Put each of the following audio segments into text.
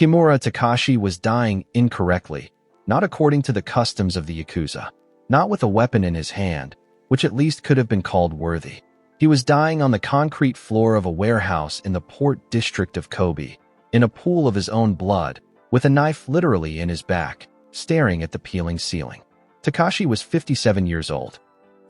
Kimura Takashi was dying incorrectly, not according to the customs of the Yakuza, not with a weapon in his hand, which at least could have been called worthy. He was dying on the concrete floor of a warehouse in the port district of Kobe, in a pool of his own blood, with a knife literally in his back, staring at the peeling ceiling. Takashi was 57 years old.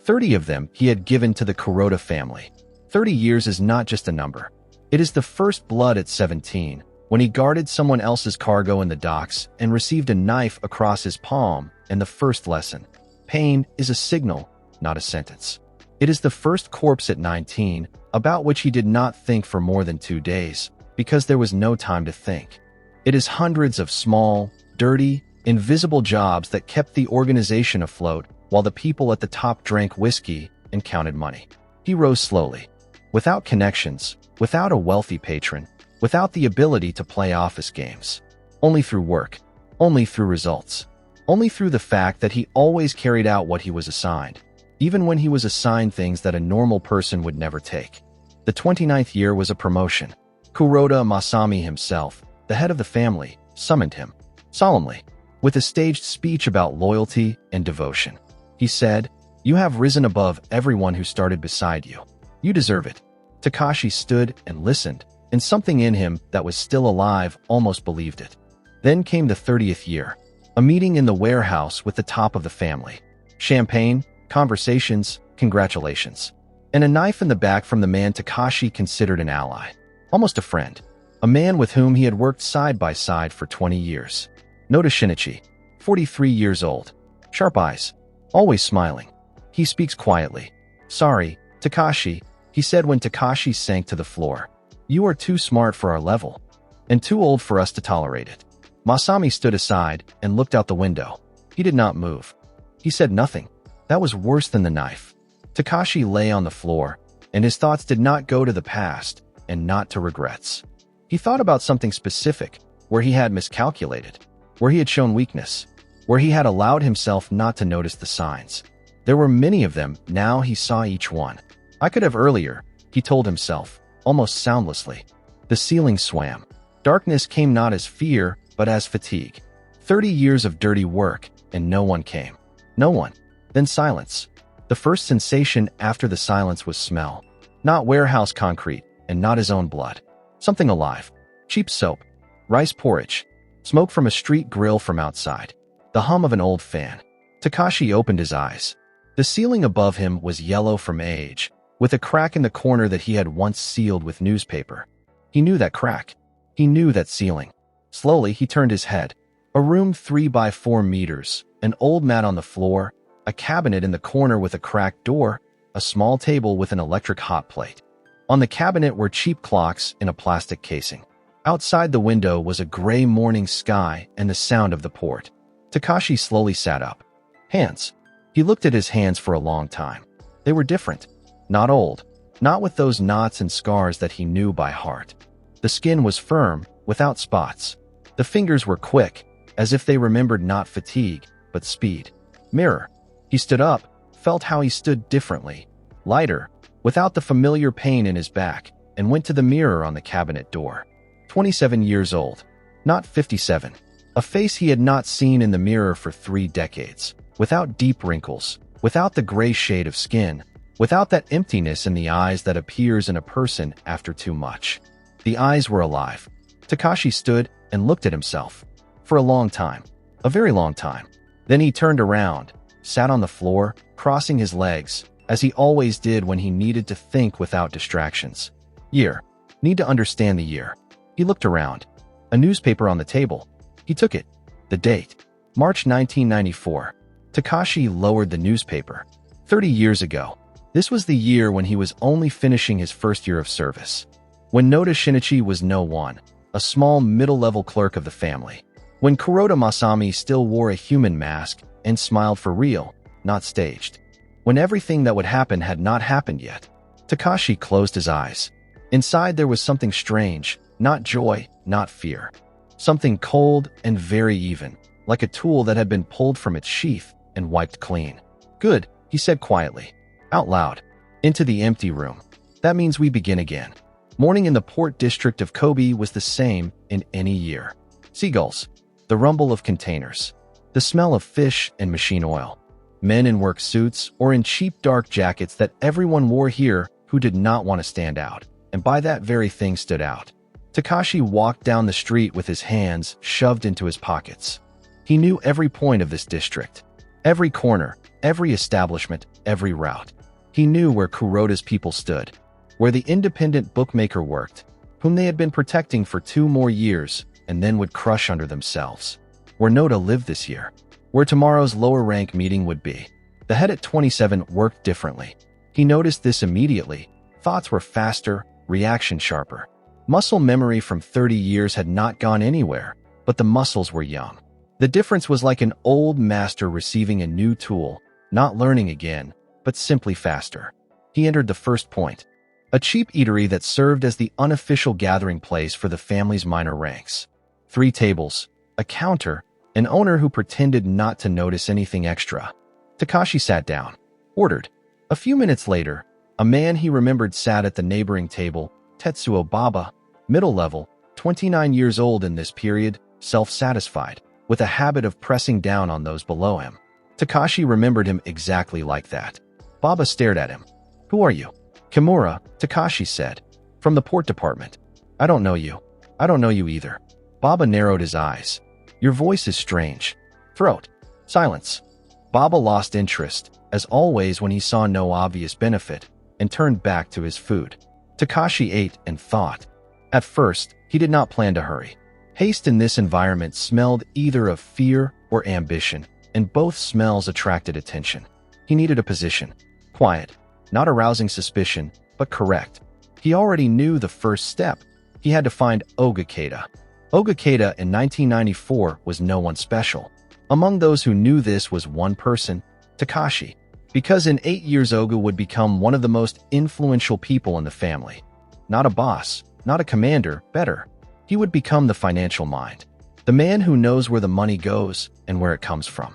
30 of them he had given to the Kuroda family. 30 years is not just a number. It is the first blood at 17, when he guarded someone else's cargo in the docks and received a knife across his palm, and the first lesson. Pain is a signal, not a sentence. It is the first corpse at 19, about which he did not think for more than 2 days, because there was no time to think. It is hundreds of small, dirty, invisible jobs that kept the organization afloat while the people at the top drank whiskey and counted money. He rose slowly. Without connections, without a wealthy patron, without the ability to play office games. Only through work. Only through results. Only through the fact that he always carried out what he was assigned, even when he was assigned things that a normal person would never take. The 29th year was a promotion. Kuroda Masami himself, the head of the family, summoned him, solemnly, with a staged speech about loyalty and devotion. He said, "You have risen above everyone who started beside you. You deserve it." Takashi stood and listened, and something in him that was still alive almost believed it. Then came the 30th year, a meeting in the warehouse with the top of the family. Champagne, conversations, congratulations, and a knife in the back from the man Takashi considered an ally, almost a friend, a man with whom he had worked side by side for 20 years. Noda Shinichi, 43 years old, sharp eyes, always smiling. He speaks quietly. "Sorry, Takashi," he said when Takashi sank to the floor. "You are too smart for our level, and too old for us to tolerate it." Masami stood aside and looked out the window. He did not move. He said nothing. That was worse than the knife. Takashi lay on the floor, and his thoughts did not go to the past and not to regrets. He thought about something specific, where he had miscalculated, where he had shown weakness, where he had allowed himself not to notice the signs. There were many of them, now he saw each one. "I could have earlier," he told himself, almost soundlessly. The ceiling swam. Darkness came not as fear, but as fatigue. 30 years of dirty work, and no one came. No one. Then silence. The first sensation after the silence was smell. Not warehouse concrete, and not his own blood. Something alive. Cheap soap. Rice porridge. Smoke from a street grill from outside. The hum of an old fan. Takashi opened his eyes. The ceiling above him was yellow from age, with a crack in the corner that he had once sealed with newspaper. He knew that crack. He knew that ceiling. Slowly, he turned his head. A room 3 by 4 meters, an old mat on the floor, a cabinet in the corner with a cracked door, a small table with an electric hot plate. On the cabinet were cheap clocks in a plastic casing. Outside the window was a gray morning sky and the sound of the port. Takashi slowly sat up. Hands. He looked at his hands for a long time. They were different. Not old. Not with those knots and scars that he knew by heart. The skin was firm, without spots. The fingers were quick, as if they remembered not fatigue, but speed. Mirror. He stood up, felt how he stood differently, lighter, without the familiar pain in his back, and went to the mirror on the cabinet door. 27 years old. Not 57. A face he had not seen in the mirror for 3 decades. Without deep wrinkles, without the gray shade of skin, without that emptiness in the eyes that appears in a person after too much. The eyes were alive. Takashi stood and looked at himself. For a long time. A very long time. Then he turned around, sat on the floor, crossing his legs, as he always did when he needed to think without distractions. Year. Need to understand the year. He looked around. A newspaper on the table. He took it. The date. March 1994. Takashi lowered the newspaper. 30 years ago. This was the year when he was only finishing his first year of service. When Noda Shinichi was no one, a small middle-level clerk of the family. When Kuroda Masami still wore a human mask and smiled for real, not staged. When everything that would happen had not happened yet. Takashi closed his eyes. Inside there was something strange, not joy, not fear. Something cold and very even, like a tool that had been pulled from its sheath and wiped clean. "Good," he said quietly, out loud, into the empty room. "That means we begin again." Morning in the port district of Kobe was the same in any year. Seagulls. The rumble of containers. The smell of fish and machine oil. Men in work suits or in cheap dark jackets that everyone wore here who did not want to stand out. And by that very thing stood out. Takashi walked down the street with his hands shoved into his pockets. He knew every point of this district. Every corner, every establishment, every route. He knew where Kuroda's people stood. Where the independent bookmaker worked, whom they had been protecting for 2 more years and then would crush under themselves. Where Noda lived this year. Where tomorrow's lower rank meeting would be. The head at 27 worked differently. He noticed this immediately. Thoughts were faster, reaction sharper. Muscle memory from 30 years had not gone anywhere, but the muscles were young. The difference was like an old master receiving a new tool, not learning again, but simply faster. He entered the first point. A cheap eatery that served as the unofficial gathering place for the family's minor ranks. 3 tables, a counter, an owner who pretended not to notice anything extra. Takashi sat down, ordered. A few minutes later, a man he remembered sat at the neighboring table, Tetsuo Baba, middle level, 29 years old in this period, self-satisfied, with a habit of pressing down on those below him. Takashi remembered him exactly like that. Baba stared at him. "Who are you?" "Kimura," Takashi said. "From the port department." "I don't know you." "I don't know you either." Baba narrowed his eyes. "Your voice is strange." Throat. Silence. Baba lost interest, as always when he saw no obvious benefit, and turned back to his food. Takashi ate and thought. At first, he did not plan to hurry. Haste in this environment smelled either of fear or ambition, and both smells attracted attention. He needed a position. Quiet, not arousing suspicion, but correct. He already knew the first step. He had to find Oga Keita. Oga Keita in 1994 was no one special. Among those who knew this was one person, Takashi. Because in 8 years Oga would become one of the most influential people in the family. Not a boss, not a commander, better. He would become the financial mind. The man who knows where the money goes and where it comes from.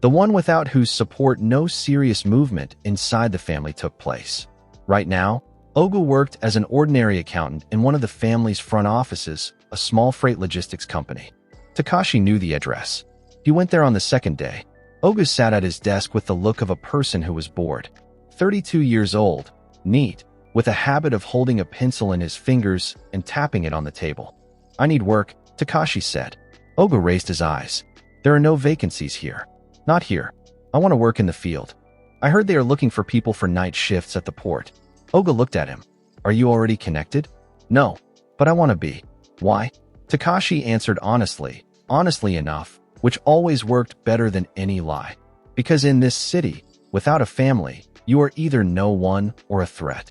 The one without whose support no serious movement inside the family took place. Right now, Oga worked as an ordinary accountant in one of the family's front offices, a small freight logistics company. Takashi knew the address. He went there on the second day. Oga sat at his desk with the look of a person who was bored. 32 years old, neat, with a habit of holding a pencil in his fingers and tapping it on the table. "I need work," Takashi said. Oga raised his eyes. "There are no vacancies here." "Not here. I want to work in the field. I heard they are looking for people for night shifts at the port." Oga looked at him. "Are you already connected?" "No, but I want to be." "Why?" Takashi answered honestly enough, which always worked better than any lie. "Because in this city, without a family, you are either no one or a threat.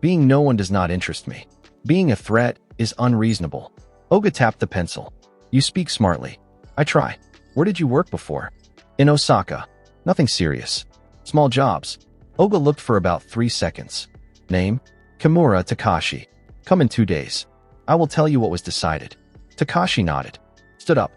Being no one does not interest me. Being a threat is unreasonable." Oga tapped the pencil. "You speak smartly." "I try." "Where did you work before?" "In Osaka." "Nothing serious." "Small jobs." Oga looked for about 3 seconds. "Name?" "Kimura Takashi." "Come in 2 days. I will tell you what was decided." Takashi nodded. Stood up.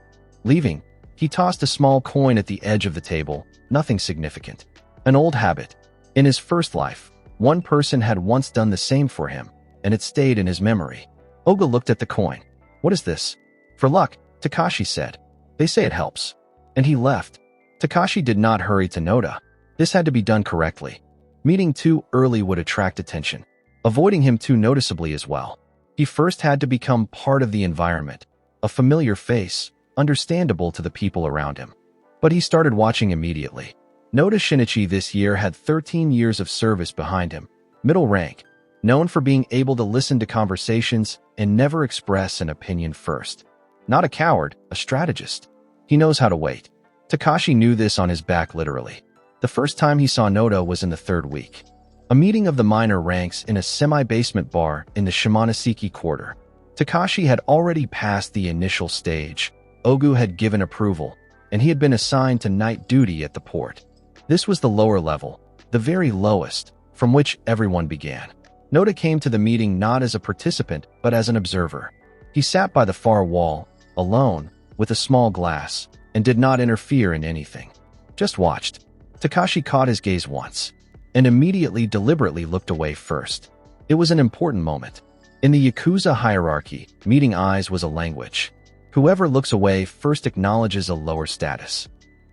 Leaving, he tossed a small coin at the edge of the table. Nothing significant. An old habit. In his first life, one person had once done the same for him, and it stayed in his memory. Oga looked at the coin. "What is this?" "For luck," Takashi said. "They say it helps." And he left. Takashi did not hurry to Noda. This had to be done correctly. Meeting too early would attract attention, avoiding him too noticeably as well. He first had to become part of the environment, a familiar face, understandable to the people around him. But he started watching immediately. Noda Shinichi this year had 13 years of service behind him, middle rank, known for being able to listen to conversations and never express an opinion first. Not a coward, a strategist. He knows how to wait. Takashi knew this on his back literally. The first time he saw Noda was in the 3rd week. A meeting of the minor ranks in a semi-basement bar in the Shimonoseki quarter. Takashi had already passed the initial stage. Ogu had given approval, and he had been assigned to night duty at the port. This was the lower level, the very lowest, from which everyone began. Noda came to the meeting not as a participant, but as an observer. He sat by the far wall, alone, with a small glass, and did not interfere in anything. Just watched. Takashi caught his gaze once, and immediately deliberately looked away first. It was an important moment. In the Yakuza hierarchy, meeting eyes was a language. Whoever looks away first acknowledges a lower status.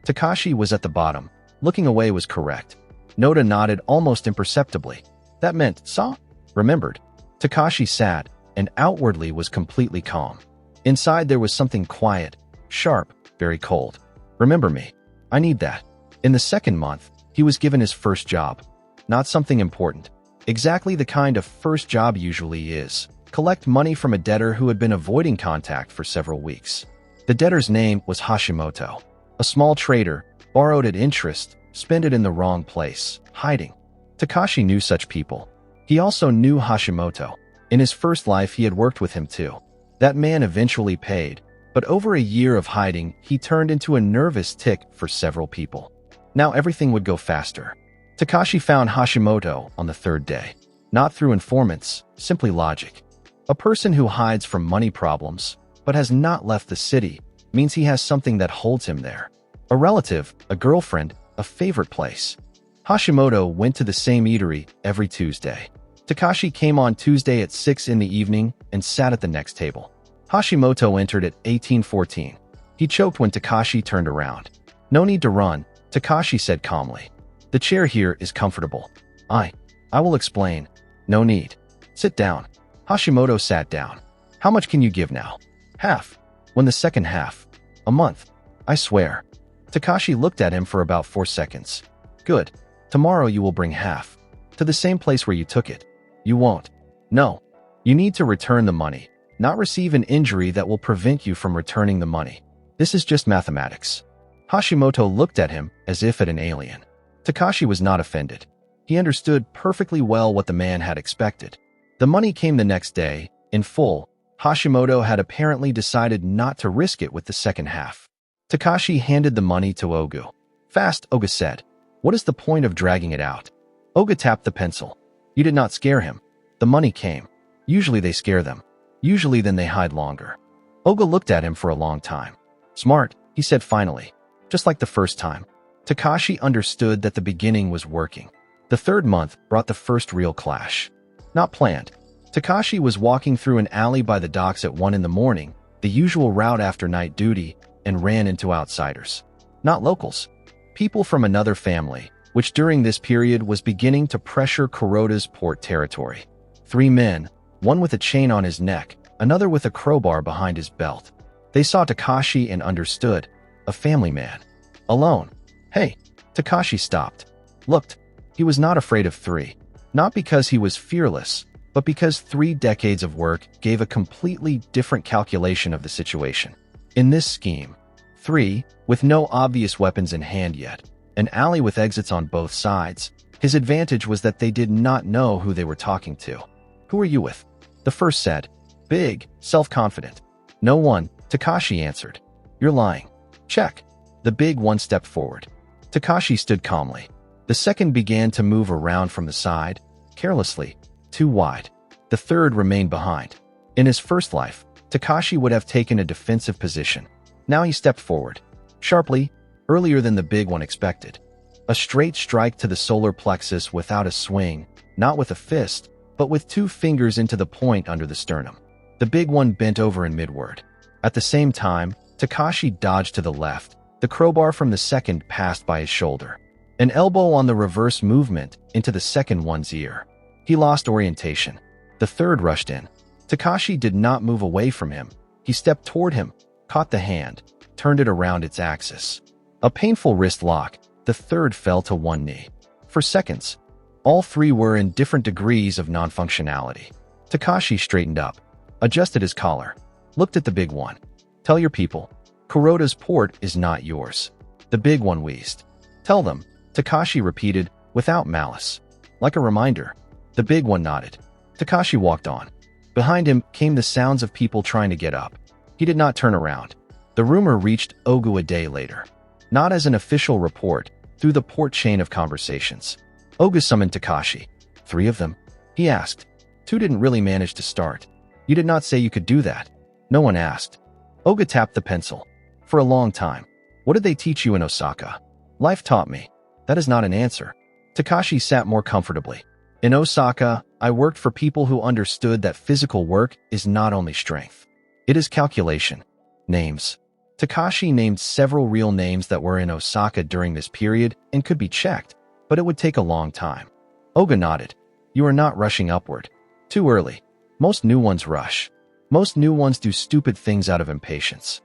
Takashi was at the bottom. Looking away was correct. Noda nodded almost imperceptibly. That meant, saw? Remembered. Takashi sat, and outwardly was completely calm. Inside there was something quiet, sharp, very cold. Remember me. I need that. In the second month, he was given his first job. Not something important. Exactly the kind of first job usually is. Collect money from a debtor who had been avoiding contact for several weeks. The debtor's name was Hashimoto. A small trader, borrowed at interest, spent it in the wrong place, hiding. Takashi knew such people. He also knew Hashimoto. In his first life he had worked with him too. That man eventually paid, but over a year of hiding, he turned into a nervous tick for several people. Now everything would go faster. Takashi found Hashimoto on the third day. Not through informants, simply logic. A person who hides from money problems, but has not left the city, means he has something that holds him there. A relative, a girlfriend, a favorite place. Hashimoto went to the same eatery every Tuesday. Takashi came on Tuesday at 6 in the evening and sat at the next table. Hashimoto entered at 18:14. He choked when Takashi turned around. No need to run, Takashi said calmly. The chair here is comfortable. I will explain. No need. Sit down. Hashimoto sat down. How much can you give now? Half. When the second half? A month. I swear. Takashi looked at him for about 4 seconds. Good. Tomorrow you will bring half. To the same place where you took it. You won't. No. You need to return the money, not receive an injury that will prevent you from returning the money. This is just mathematics. Hashimoto looked at him as if at an alien. Takashi was not offended. He understood perfectly well what the man had expected. The money came the next day, in full. Hashimoto had apparently decided not to risk it with the second half. Takashi handed the money to Ogu. Fast, Ogu said. What is the point of dragging it out? Ogu tapped the pencil. You did not scare him. The money came. Usually they scare them. Usually then they hide longer. Ogu looked at him for a long time. Smart, he said finally. Just like the first time. Takashi understood that the beginning was working. The third month brought the first real clash. Not planned. Takashi was walking through an alley by the docks at 1 in the morning, the usual route after night duty, and ran into outsiders. Not locals. People from another family, which during this period was beginning to pressure Kuroda's port territory. 3 men, one with a chain on his neck, another with a crowbar behind his belt. They saw Takashi and understood. A family man. Alone. Hey. Takashi stopped. Looked. He was not afraid of 3. Not because he was fearless, but because 3 decades of work gave a completely different calculation of the situation. In this scheme, 3, with no obvious weapons in hand yet, an alley with exits on both sides, his advantage was that they did not know who they were talking to. Who are you with? The first said. Big, self-confident. No one, Takashi answered. You're lying. Check. The big one stepped forward. Takashi stood calmly. The second began to move around from the side, carelessly, too wide. The third remained behind. In his first life, Takashi would have taken a defensive position. Now he stepped forward. Sharply, earlier than the big one expected. A straight strike to the solar plexus without a swing, not with a fist, but with 2 fingers into the point under the sternum. The big one bent over in midward. At the same time, Takashi dodged to the left. The crowbar from the second passed by his shoulder. An elbow on the reverse movement into the second one's ear. He lost orientation. The third rushed in. Takashi did not move away from him. He stepped toward him, caught the hand, turned it around its axis. A painful wrist lock. The third fell to one knee. For seconds, all 3 were in different degrees of non-functionality. Takashi straightened up, adjusted his collar, looked at the big one. Tell your people, Kuroda's port is not yours. The big one wheezed. Tell them, Takashi repeated, without malice. Like a reminder. The big one nodded. Takashi walked on. Behind him came the sounds of people trying to get up. He did not turn around. The rumor reached Ogu a day later. Not as an official report, through the port chain of conversations. Ogu summoned Takashi. 3 of them? He asked. 2 didn't really manage to start. You did not say you could do that. No one asked. Ogu tapped the pencil. For a long time. What did they teach you in Osaka? Life taught me. That is not an answer. Takashi sat more comfortably. In Osaka, I worked for people who understood that physical work is not only strength. It is calculation. Names. Takashi named several real names that were in Osaka during this period and could be checked, but it would take a long time. Oga nodded. You are not rushing upward. Too early. Most new ones rush. Most new ones do stupid things out of impatience.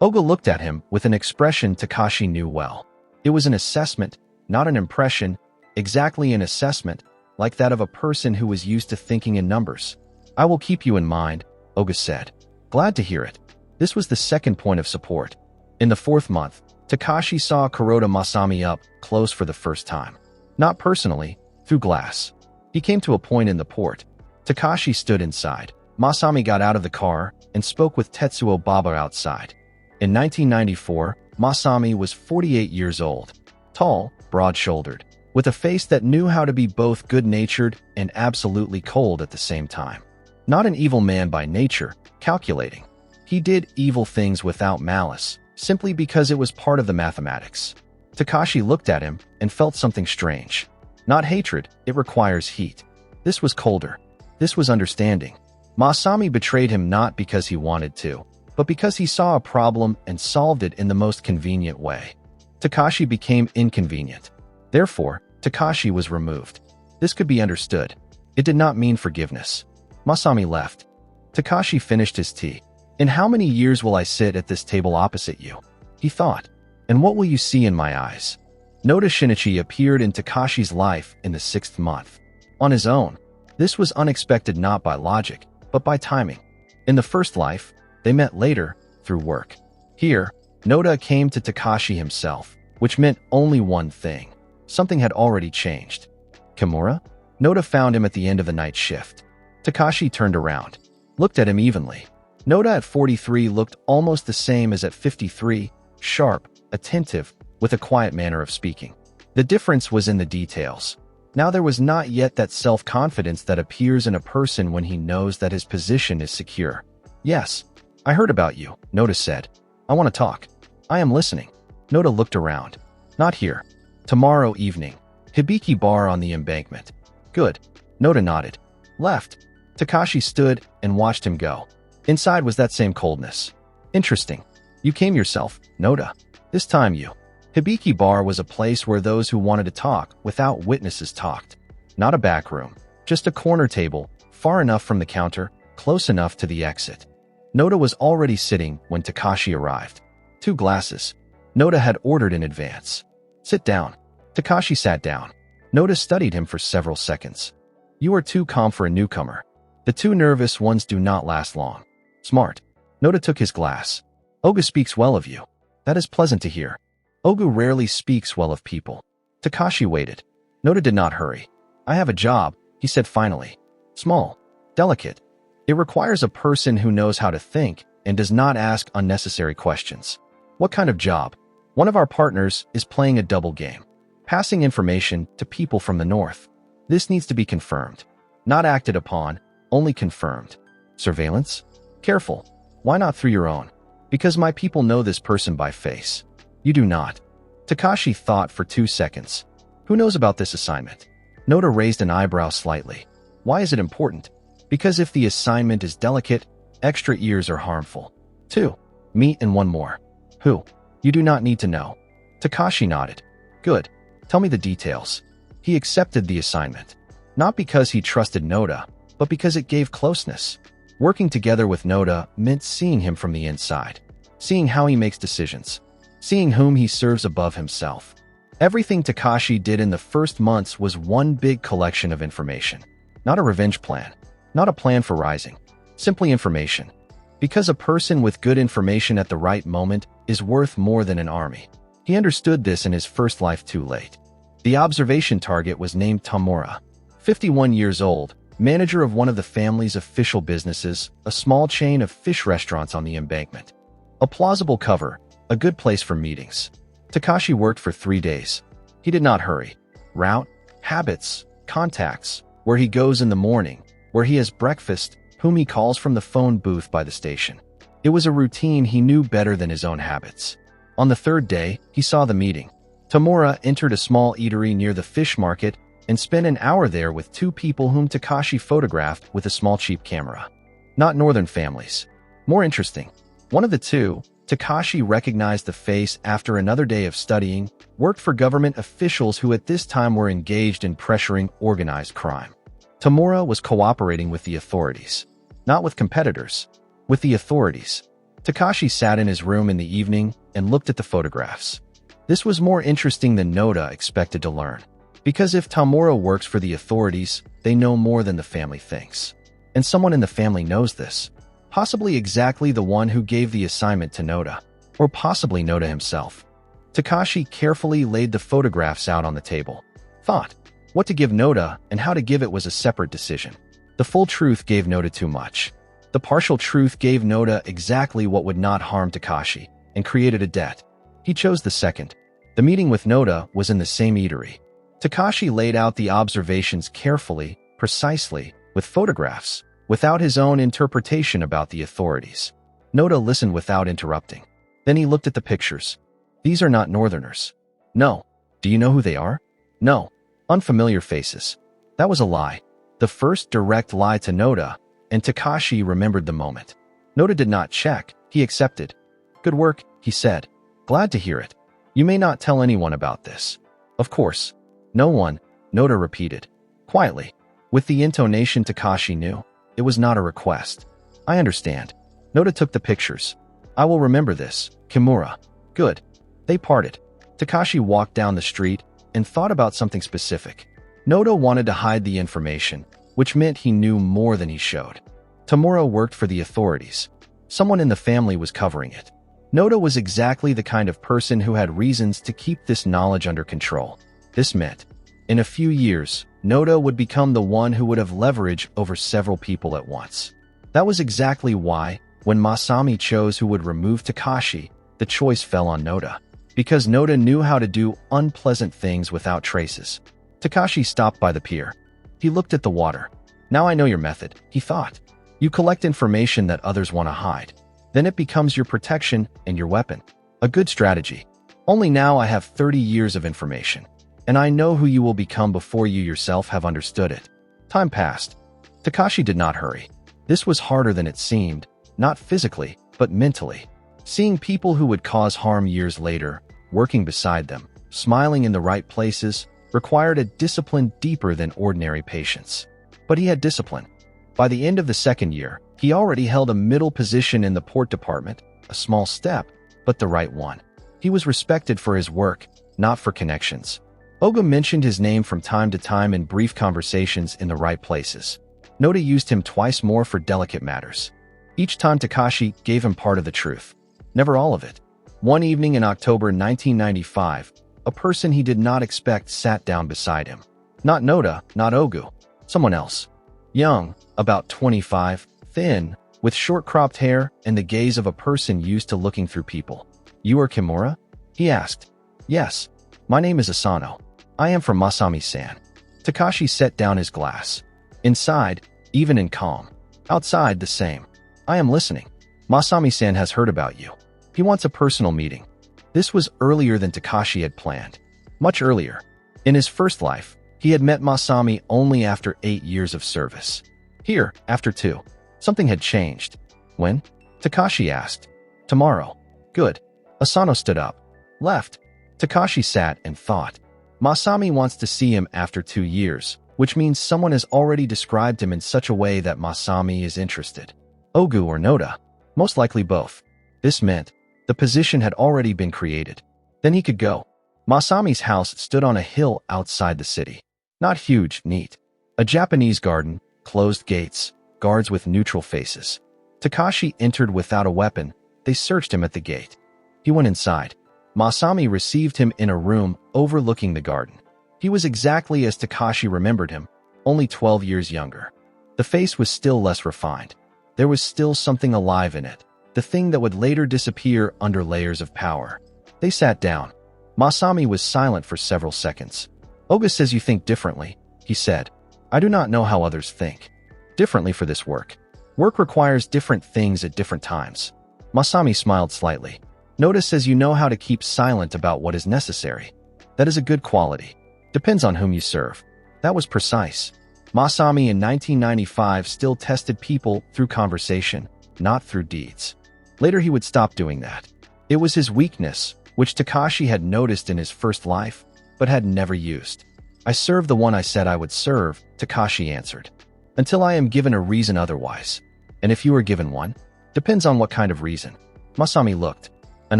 Oga looked at him with an expression Takashi knew well. It was an assessment, not an impression, exactly an assessment, like that of a person who was used to thinking in numbers. I will keep you in mind, Oga said. Glad to hear it. This was the second point of support. In the fourth month, Takashi saw Kuroda Masami up close for the first time. Not personally, through glass. He came to a point in the port. Takashi stood inside. Masami got out of the car and spoke with Tetsuo Baba outside. In 1994, Masami was 48 years old. Tall, broad-shouldered, with a face that knew how to be both good-natured and absolutely cold at the same time. Not an evil man by nature, calculating. He did evil things without malice, simply because it was part of the mathematics. Takashi looked at him and felt something strange. Not hatred, it requires heat. This was colder. This was understanding. Masami betrayed him not because he wanted to, but because he saw a problem and solved it in the most convenient way. Takashi became inconvenient. Therefore, Takashi was removed. This could be understood. It did not mean forgiveness. Masami left. Takashi finished his tea. In how many years will I sit at this table opposite you? He thought. And what will you see in my eyes? Noda Shinichi appeared in Takashi's life in the 6th month. On his own. This was unexpected not by logic, but by timing. In the first life, they met later, through work. Here, Noda came to Takashi himself, which meant only one thing. Something had already changed. Kimura? Noda found him at the end of the night shift. Takashi turned around, looked at him evenly. Noda at 43 looked almost the same as at 53, sharp, attentive, with a quiet manner of speaking. The difference was in the details. Now there was not yet that self-confidence that appears in a person when he knows that his position is secure. Yes, I heard about you, Noda said. I want to talk. I am listening. Noda looked around. Not here. Tomorrow evening. Hibiki Bar on the embankment. Good. Noda nodded. Left. Takashi stood and watched him go. Inside was that same coldness. Interesting. You came yourself, Noda. This time you. Hibiki Bar was a place where those who wanted to talk without witnesses talked. Not a back room. Just a corner table, far enough from the counter, close enough to the exit. Noda was already sitting when Takashi arrived. 2 glasses. Noda had ordered in advance. Sit down. Takashi sat down. Noda studied him for several seconds. You are too calm for a newcomer. The too nervous ones do not last long. Smart. Noda took his glass. Oga speaks well of you. That is pleasant to hear. Oga rarely speaks well of people. Takashi waited. Noda did not hurry. I have a job, he said finally. Small. Delicate. It requires a person who knows how to think and does not ask unnecessary questions. What kind of job? One of our partners is playing a double game. Passing information to people from the north. This needs to be confirmed. Not acted upon, only confirmed. Surveillance? Careful. Why not through your own? Because my people know this person by face. You do not. Takashi thought for 2 seconds. Who knows about this assignment? Noda raised an eyebrow slightly. Why is it important? Because if the assignment is delicate, extra ears are harmful. 2. Meet and 1 more. Who? You do not need to know. Takashi nodded. Good. Tell me the details. He accepted the assignment. Not because he trusted Noda, but because it gave closeness. Working together with Noda meant seeing him from the inside. Seeing how he makes decisions. Seeing whom he serves above himself. Everything Takashi did in the first months was one big collection of information. Not a revenge plan. Not a plan for rising. Simply information. Because a person with good information at the right moment is worth more than an army. He understood this in his first life too late. The observation target was named Tamura. 51 years old, manager of one of the family's official businesses, a small chain of fish restaurants on the embankment. A plausible cover, a good place for meetings. Takashi worked for 3 days. He did not hurry. Route, habits, contacts, where he goes in the morning, where he has breakfast, whom he calls from the phone booth by the station. It was a routine he knew better than his own habits. On the 3rd day, he saw the meeting. Tamura entered a small eatery near the fish market and spent an hour there with 2 people whom Takashi photographed with a small cheap camera. Not northern families. More interesting. One of the two, Takashi recognized the face after another day of studying, worked for government officials who at this time were engaged in pressuring organized crime. Tamura was cooperating with the authorities. Not with competitors, with the authorities. Takashi sat in his room in the evening and looked at the photographs. This was more interesting than Noda expected to learn. Because if Tamura works for the authorities, they know more than the family thinks. And someone in the family knows this. Possibly exactly the one who gave the assignment to Noda. Or possibly Noda himself. Takashi carefully laid the photographs out on the table. Thought. What to give Noda and how to give it was a separate decision. The full truth gave Noda too much. The partial truth gave Noda exactly what would not harm Takashi, and created a debt. He chose the second. The meeting with Noda was in the same eatery. Takashi laid out the observations carefully, precisely, with photographs, without his own interpretation about the authorities. Noda listened without interrupting. Then he looked at the pictures. These are not Northerners. No. Do you know who they are? No. Unfamiliar faces. That was a lie. The first direct lie to Noda, and Takashi remembered the moment. Noda did not check. He accepted. Good work, he said. Glad to hear it. You may not tell anyone about this. Of course. No one, Noda repeated. Quietly. With the intonation Takashi knew. It was not a request. I understand. Noda took the pictures. I will remember this, Kimura. Good. They parted. Takashi walked down the street and thought about something specific. Noda wanted to hide the information, which meant he knew more than he showed. Tamura worked for the authorities. Someone in the family was covering it. Noda was exactly the kind of person who had reasons to keep this knowledge under control. This meant, in a few years, Noda would become the one who would have leverage over several people at once. That was exactly why, when Masami chose who would remove Takashi, the choice fell on Noda. Because Noda knew how to do unpleasant things without traces. Takashi stopped by the pier. He looked at the water. Now I know your method, he thought. You collect information that others want to hide. Then it becomes your protection and your weapon. A good strategy. Only now I have 30 years of information. And I know who you will become before you yourself have understood it. Time passed. Takashi did not hurry. This was harder than it seemed, not physically, but mentally. Seeing people who would cause harm years later, working beside them, smiling in the right places, required a discipline deeper than ordinary patience. But he had discipline. By the end of the second year, he already held a middle position in the port department, a small step, but the right one. He was respected for his work, not for connections. Oga mentioned his name from time to time in brief conversations in the right places. Noda used him twice more for delicate matters. Each time Takashi gave him part of the truth. Never all of it. One evening in October 1995, a person he did not expect sat down beside him. Not Noda, not Ogu. Someone else. Young, about 25, thin, with short cropped hair and the gaze of a person used to looking through people. You are Kimura? He asked. Yes. My name is Asano. I am from Masami-san. Takashi set down his glass. Inside, even in calm. Outside, the same. I am listening. Masami-san has heard about you. He wants a personal meeting. This was earlier than Takashi had planned. Much earlier. In his first life, he had met Masami only after 8 years of service. Here, after 2. Something had changed. When? Takashi asked. Tomorrow. Good. Asano stood up. Left. Takashi sat and thought. Masami wants to see him after 2 years, which means someone has already described him in such a way that Masami is interested. Ogu or Noda. Most likely both. This meant the position had already been created. Then he could go. Masami's house stood on a hill outside the city. Not huge, neat. A Japanese garden, closed gates, guards with neutral faces. Takashi entered without a weapon. They searched him at the gate. He went inside. Masami received him in a room overlooking the garden. He was exactly as Takashi remembered him, only 12 years younger. The face was still less refined. There was still something alive in it, the thing that would later disappear under layers of power. They sat down. Masami was silent for several seconds. Oga says you think differently, he said. I do not know how others think. Differently for this work. Work requires different things at different times. Masami smiled slightly. Noda says you know how to keep silent about what is necessary. That is a good quality. Depends on whom you serve. That was precise. Masami in 1995 still tested people through conversation, not through deeds. Later he would stop doing that. It was his weakness, which Takashi had noticed in his first life, but had never used. I serve the one I said I would serve, Takashi answered. Until I am given a reason otherwise. And if you are given one? Depends on what kind of reason. Masami looked. An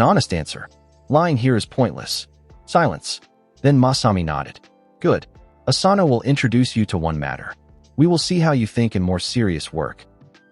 honest answer. Lying here is pointless. Silence. Then Masami nodded. Good. Asano will introduce you to one matter. We will see how you think in more serious work.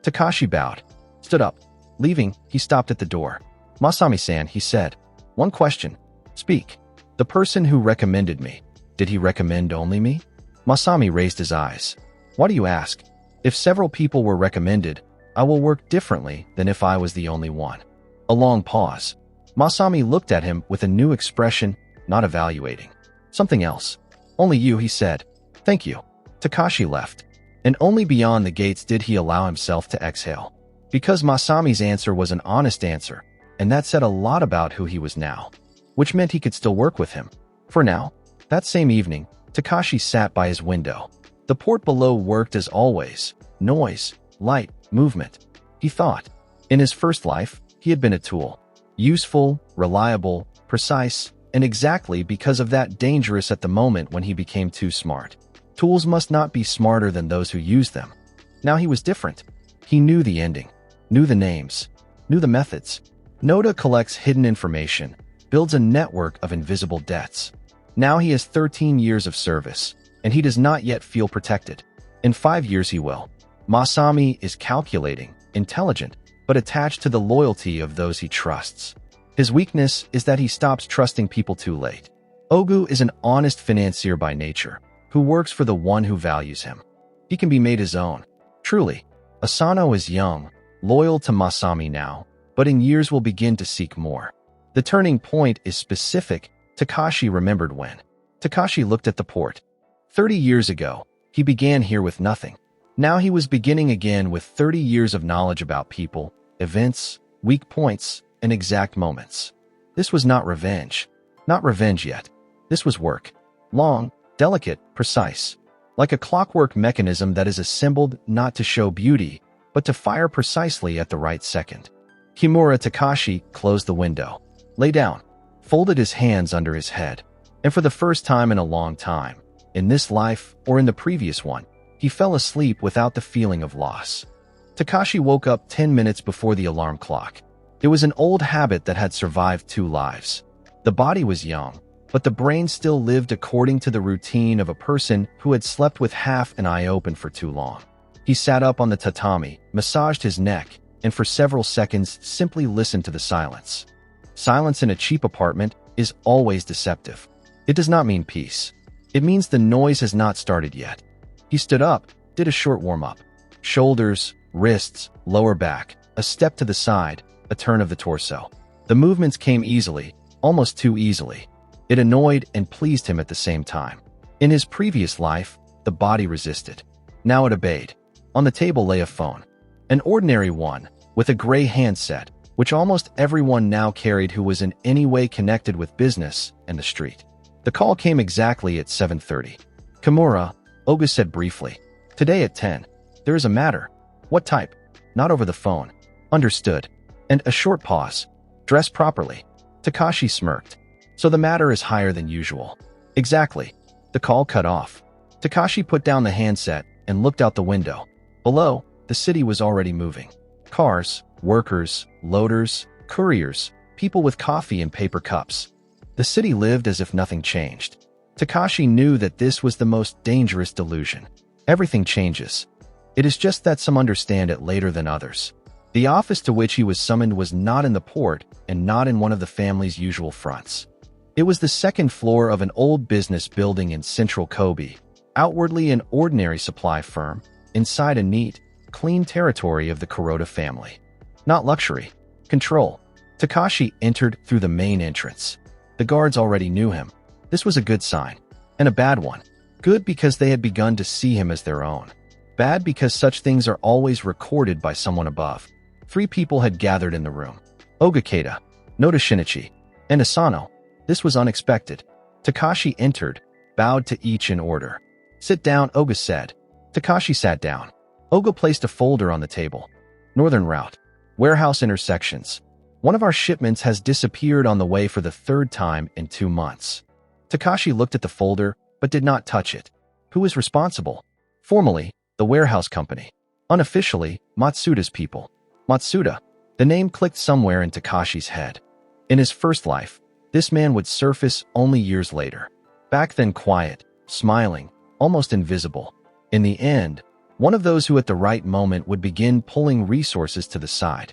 Takashi bowed. Stood up. Leaving, he stopped at the door. Masami-san, he said. One question. Speak. The person who recommended me. Did he recommend only me? Masami raised his eyes. Why do you ask? If several people were recommended, I will work differently than if I was the only one. A long pause. Masami looked at him with a new expression, not evaluating. Something else. Only you, he said. Thank you. Takashi left. And only beyond the gates did he allow himself to exhale. Because Masami's answer was an honest answer, and that said a lot about who he was now. Which meant he could still work with him. For now. That same evening, Takashi sat by his window. The port below worked as always. Noise, light, movement. He thought. In his first life, he had been a tool. Useful, reliable, precise, and exactly because of that dangerous at the moment when he became too smart. Tools must not be smarter than those who use them. Now he was different. He knew the ending, knew the names, knew the methods. Noda collects hidden information, builds a network of invisible debts. Now he has 13 years of service, and he does not yet feel protected. In 5 years he will. Masami is calculating, intelligent, but attached to the loyalty of those he trusts. His weakness is that he stops trusting people too late. Ogu is an honest financier by nature, who works for the one who values him. He can be made his own. Truly, Asano is young, loyal to Masami now, but in years will begin to seek more. The turning point is specific. Takashi remembered when. Takashi looked at the port. 30 years ago, he began here with nothing. Now he was beginning again with 30 years of knowledge about people, events, weak points, and exact moments. This was not revenge. Not revenge yet. This was work. Long, delicate, precise. Like a clockwork mechanism that is assembled not to show beauty, but to fire precisely at the right second. Kimura Takashi closed the window, lay down, folded his hands under his head, and for the first time in a long time, in this life or in the previous one, he fell asleep without the feeling of loss. Takashi woke up 10 minutes before the alarm clock. It was an old habit that had survived 2 lives. The body was young, but the brain still lived according to the routine of a person who had slept with half an eye open for too long. He sat up on the tatami, massaged his neck, and for several seconds simply listened to the silence. Silence in a cheap apartment is always deceptive. It does not mean peace. It means the noise has not started yet. He stood up, did a short warm-up. Shoulders, wrists, lower back, a step to the side, a turn of the torso. The movements came easily, almost too easily. It annoyed and pleased him at the same time. In his previous life, the body resisted. Now it obeyed. On the table lay a phone. An ordinary one, with a gray handset, which almost everyone now carried who was in any way connected with business and the street. The call came exactly at 7:30. Kimura, Oga said briefly. Today at 10. There is a matter. What type? Not over the phone. Understood. And a short pause. Dress properly. Takashi smirked. So the matter is higher than usual. Exactly. The call cut off. Takashi put down the handset and looked out the window. Below, the city was already moving. Cars, workers, loaders, couriers, people with coffee and paper cups. The city lived as if nothing changed. Takashi knew that this was the most dangerous delusion. Everything changes. It is just that some understand it later than others. The office to which he was summoned was not in the port and not in one of the family's usual fronts. It was the second floor of an old business building in central Kobe, outwardly an ordinary supply firm, inside a neat, clean territory of the Kuroda family. Not luxury. Control. Takashi entered through the main entrance. The guards already knew him. This was a good sign. And a bad one. Good because they had begun to see him as their own. Bad because such things are always recorded by someone above. 3 people had gathered in the room. Oga Keita, Noda Shinichi, and Asano. This was unexpected. Takashi entered, bowed to each in order. Sit down, Oga said. Takashi sat down. Oga placed a folder on the table. Northern route. Warehouse intersections. One of our shipments has disappeared on the way for the third time in 2 months. Takashi looked at the folder, but did not touch it. Who is responsible? Formally, the warehouse company. Unofficially, Matsuda's people. Matsuda. The name clicked somewhere in Takashi's head. In his first life, this man would surface only years later. Back then quiet, smiling, almost invisible. In the end, one of those who at the right moment would begin pulling resources to the side.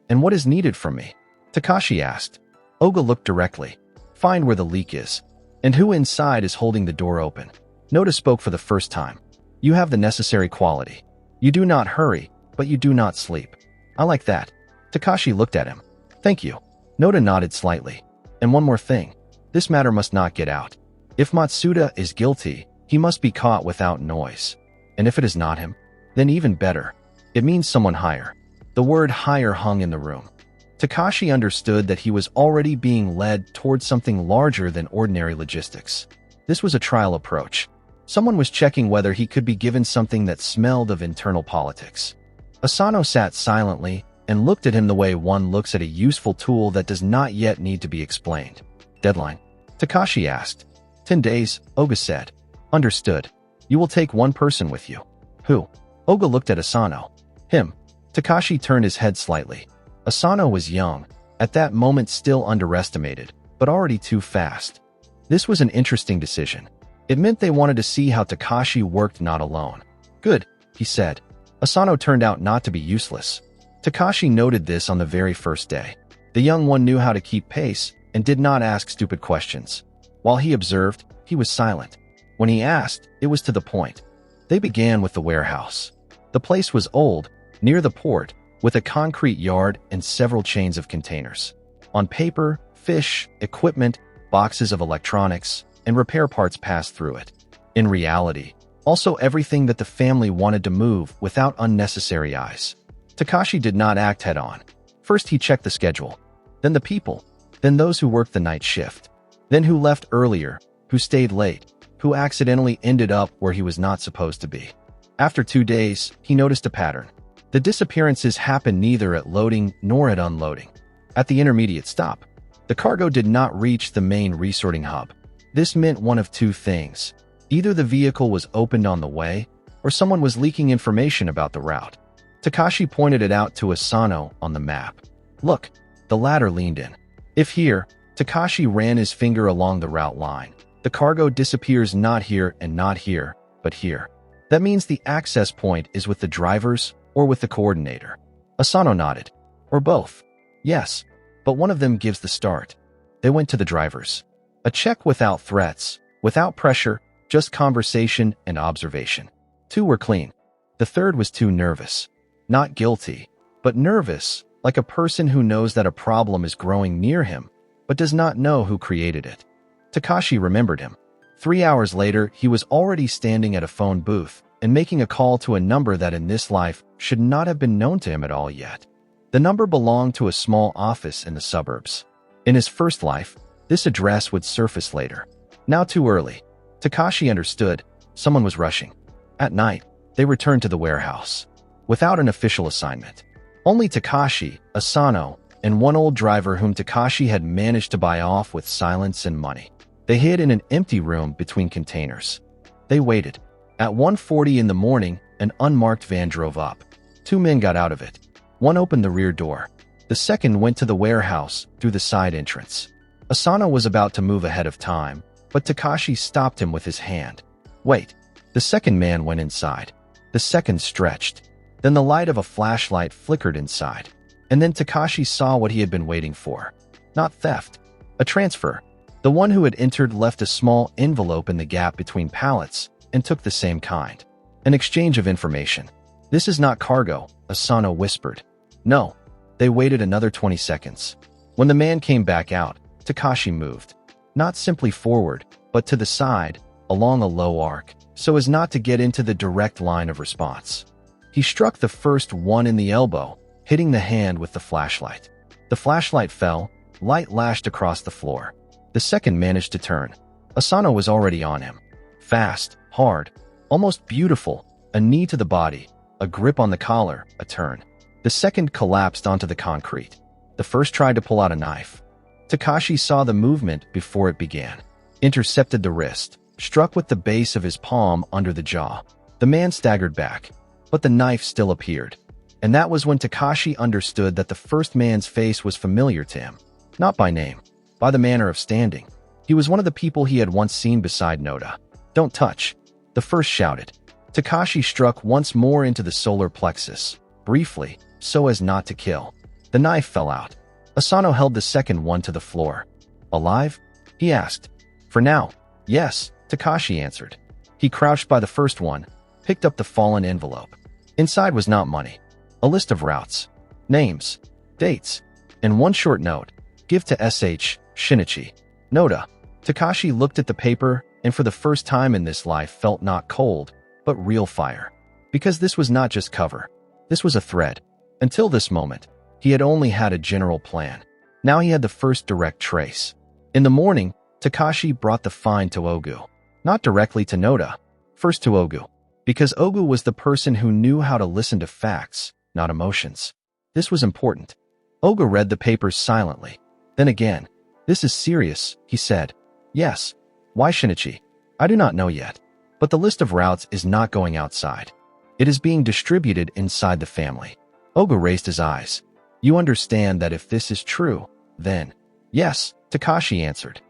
And what is needed from me? Takashi asked. Oga looked directly. Find where the leak is. And who inside is holding the door open. Noda spoke for the first time. You have the necessary quality. You do not hurry, but you do not sleep. I like that. Takashi looked at him. Thank you. Noda nodded slightly. And one more thing. This matter must not get out. If Matsuda is guilty, he must be caught without noise. And if it is not him, then even better. It means someone higher. The word higher hung in the room. Takashi understood that he was already being led towards something larger than ordinary logistics. This was a trial approach. Someone was checking whether he could be given something that smelled of internal politics. Asano sat silently and looked at him the way one looks at a useful tool that does not yet need to be explained. Deadline? Takashi asked. 10 days, Oga said. Understood. You will take one person with you. Who? Oga looked at Asano. Him. Takashi turned his head slightly. Asano was young, at that moment still underestimated, but already too fast. This was an interesting decision. It meant they wanted to see how Takashi worked not alone. Good, he said. Asano turned out not to be useless. Takashi noted this on the very first day. The young one knew how to keep pace and did not ask stupid questions. While he observed, he was silent. When he asked, it was to the point. They began with the warehouse. The place was old, near the port, with a concrete yard and several chains of containers. On paper, fish, equipment, boxes of electronics, and repair parts passed through it. In reality, also everything that the family wanted to move without unnecessary eyes. Takashi did not act head-on. First he checked the schedule, then the people, then those who worked the night shift, then who left earlier, who stayed late, who accidentally ended up where he was not supposed to be. After 2 days, he noticed a pattern. The disappearances happened neither at loading nor at unloading. At the intermediate stop, the cargo did not reach the main resorting hub. This meant one of two things. Either the vehicle was opened on the way, or someone was leaking information about the route. Takashi pointed it out to Asano on the map. Look, the latter leaned in. If here, Takashi ran his finger along the route line. The cargo disappears not here and not here, but here. That means the access point is with the drivers or with the coordinator. Asano nodded. Or both. Yes, but one of them gives the start. They went to the drivers. A check without threats, without pressure, just conversation and observation. 2 were clean. The third was too nervous. Not guilty, but nervous, like a person who knows that a problem is growing near him, but does not know who created it. Takashi remembered him. 3 hours later, he was already standing at a phone booth and making a call to a number that in this life should not have been known to him at all yet. The number belonged to a small office in the suburbs. In his first life, this address would surface later. Now too early. Takashi understood. Someone was rushing. At night, they returned to the warehouse. Without an official assignment. Only Takashi, Asano, and one old driver whom Takashi had managed to buy off with silence and money. They hid in an empty room between containers. They waited. At 1:40 in the morning, an unmarked van drove up. 2 men got out of it. One opened the rear door. The second went to the warehouse through the side entrance. Asano was about to move ahead of time, but Takashi stopped him with his hand. Wait. The second man went inside. The second stretched. Then the light of a flashlight flickered inside. And then Takashi saw what he had been waiting for. Not theft. A transfer. The one who had entered left a small envelope in the gap between pallets and took the same kind. An exchange of information. This is not cargo, Asano whispered. No. They waited another 20 seconds. When the man came back out, Takashi moved. Not simply forward, but to the side, along a low arc, so as not to get into the direct line of response. He struck the first one in the elbow, hitting the hand with the flashlight. The flashlight fell, light lashed across the floor. The second managed to turn. Asano was already on him. Fast, hard, almost beautiful, a knee to the body, a grip on the collar, a turn. The second collapsed onto the concrete. The first tried to pull out a knife. Takashi saw the movement before it began. Intercepted the wrist, struck with the base of his palm under the jaw. The man staggered back, but the knife still appeared. And that was when Takashi understood that the first man's face was familiar to him. Not by name, by the manner of standing. He was one of the people he had once seen beside Noda. "Don't touch," the first shouted. Takashi struck once more into the solar plexus, briefly, so as not to kill. The knife fell out. Asano held the second one to the floor. "Alive?" he asked. "For now, yes," Takashi answered. He crouched by the first one, picked up the fallen envelope. Inside was not money. A list of routes, names, dates, and one short note. "Give to S.H. Shinichi. Noda." Takashi looked at the paper and for the first time in this life felt not cold, but real fire. Because this was not just cover. This was a thread. Until this moment, he had only had a general plan. Now he had the first direct trace. In the morning, Takashi brought the find to Ogu. Not directly to Noda. First to Ogu. Because Ogu was the person who knew how to listen to facts, not emotions. This was important. Ogu read the papers silently. Then again, "This is serious," he said. "Yes. Why Shinichi? I do not know yet. But the list of routes is not going outside. It is being distributed inside the family." Ogu raised his eyes. "You understand that if this is true, then—" "Yes," Takashi answered.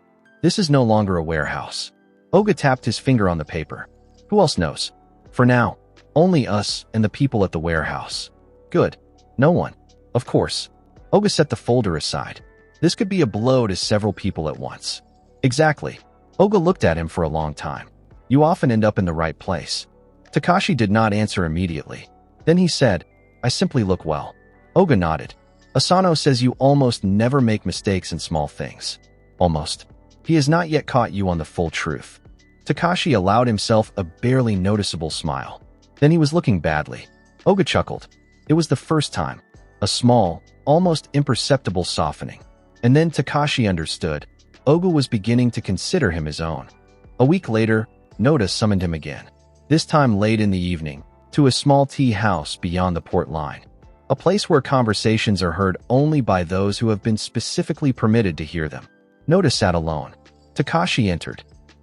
"This is no longer a warehouse." Ogu tapped his finger on the paper. "Who else knows?" "For now, only us and the people at the warehouse." "Good. No one." "Of course." Ogu set the folder aside. This could be a blow to several people at once. "Exactly." Ogu looked at him for a long time. "You often end up in the right place." Takashi did not answer immediately. Then he said, "I simply look well." Ogu nodded. "Asano says you almost never make mistakes in small things." "Almost. He has not yet caught you on the full truth." Takashi allowed himself a barely noticeable smile. Then he was looking badly. Ogu chuckled. It was the first time. A small, almost imperceptible softening. And then Takashi understood. Ogu was beginning to consider him his own. A week later, Noda summoned him again. This time late in the evening, to a small tea house beyond the port line. A place where conversations are heard only by those who have been specifically permitted to hear them. Noda sat alone. Takashi entered.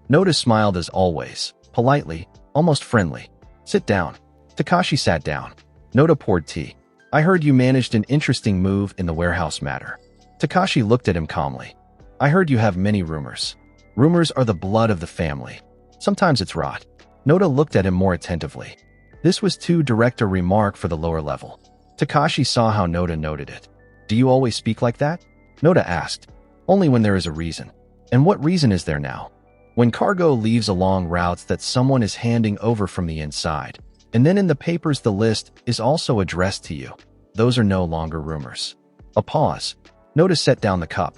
Noda smiled as always, politely, almost friendly. "Sit down." Takashi sat down. Noda poured tea. "I heard you managed an interesting move in the warehouse matter." Takashi looked at him calmly. "I heard you have many rumors. Rumors are the blood of the family. Sometimes it's rot." Noda looked at him more attentively. This was too direct a remark for the lower level. Takashi saw how Noda noted it. "Do you always speak like that?" Noda asked. "Only when there is a reason." "And what reason is there now?" "When cargo leaves along routes that someone is handing over from the inside, and then in the papers the list is also addressed to you. Those are no longer rumors." A pause. Noda set down the cup.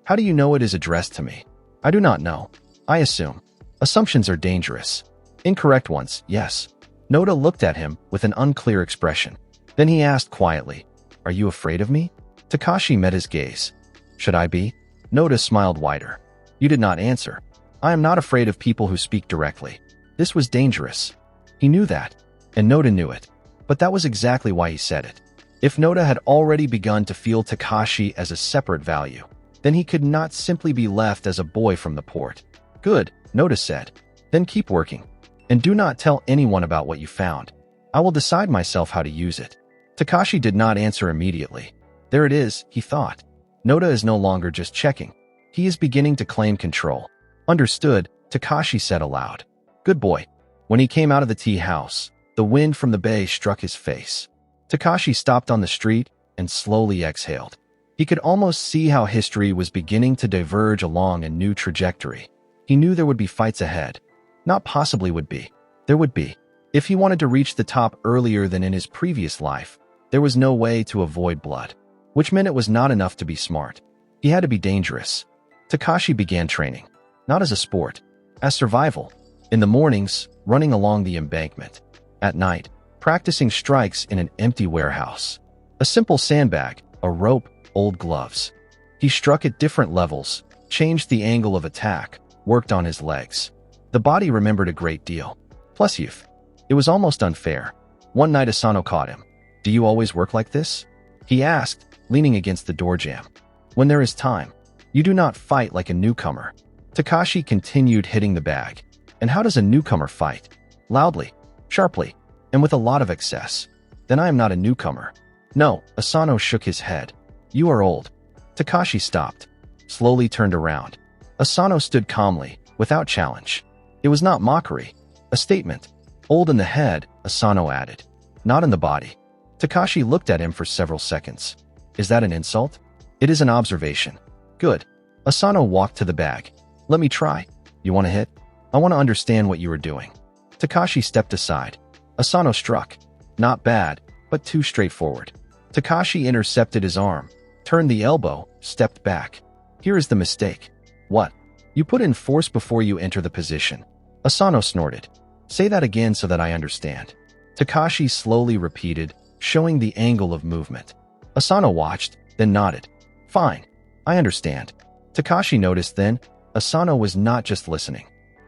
"How do you know it is addressed to me?" "I do not know. I assume." "Assumptions are dangerous." "Incorrect ones, yes." Noda looked at him with an unclear expression. Then he asked quietly, "Are you afraid of me?" Takashi met his gaze. "Should I be?" Noda smiled wider. "You did not answer." "I am not afraid of people who speak directly." This was dangerous. He knew that, and Noda knew it. But that was exactly why he said it. If Noda had already begun to feel Takashi as a separate value, then he could not simply be left as a boy from the port. "Good," Noda said. "Then keep working. And do not tell anyone about what you found. I will decide myself how to use it." Takashi did not answer immediately. There it is, he thought. Noda is no longer just checking. He is beginning to claim control. "Understood," Takashi said aloud. "Good boy." When he came out of the tea house, the wind from the bay struck his face. Takashi stopped on the street and slowly exhaled. He could almost see how history was beginning to diverge along a new trajectory. He knew there would be fights ahead. Not possibly would be. There would be. If he wanted to reach the top earlier than in his previous life, there was no way to avoid blood. Which meant it was not enough to be smart. He had to be dangerous. Takashi began training. Not as a sport. As survival. In the mornings, running along the embankment. At night, practicing strikes in an empty warehouse. A simple sandbag, a rope, old gloves. He struck at different levels, changed the angle of attack, worked on his legs. The body remembered a great deal. Plus youth. It was almost unfair. One night Asano caught him. Do you always work like this? He asked, leaning against the door jamb. When there is time. You do not fight like a newcomer. Takashi continued hitting the bag. And how does a newcomer fight? Loudly, sharply, and with a lot of excess. Then I am not a newcomer. No, Asano shook his head. You are old. Takashi stopped, slowly turned around. Asano stood calmly, without challenge. It was not mockery, a statement. Old in the head, Asano added. Not in the body. Takashi looked at him for several seconds. Is that an insult? It is an observation. Good. Asano walked to the bag. Let me try. You want to hit? I want to understand what you are doing. Takashi stepped aside. Asano struck. Not bad, but too straightforward. Takashi intercepted his arm, turned the elbow, stepped back. Here is the mistake. What? You put in force before you enter the position. Asano snorted. Say that again so that I understand. Takashi slowly repeated, showing the angle of movement. Asano watched, then nodded. Fine. I understand. Takashi noticed then, Asano was not just listening.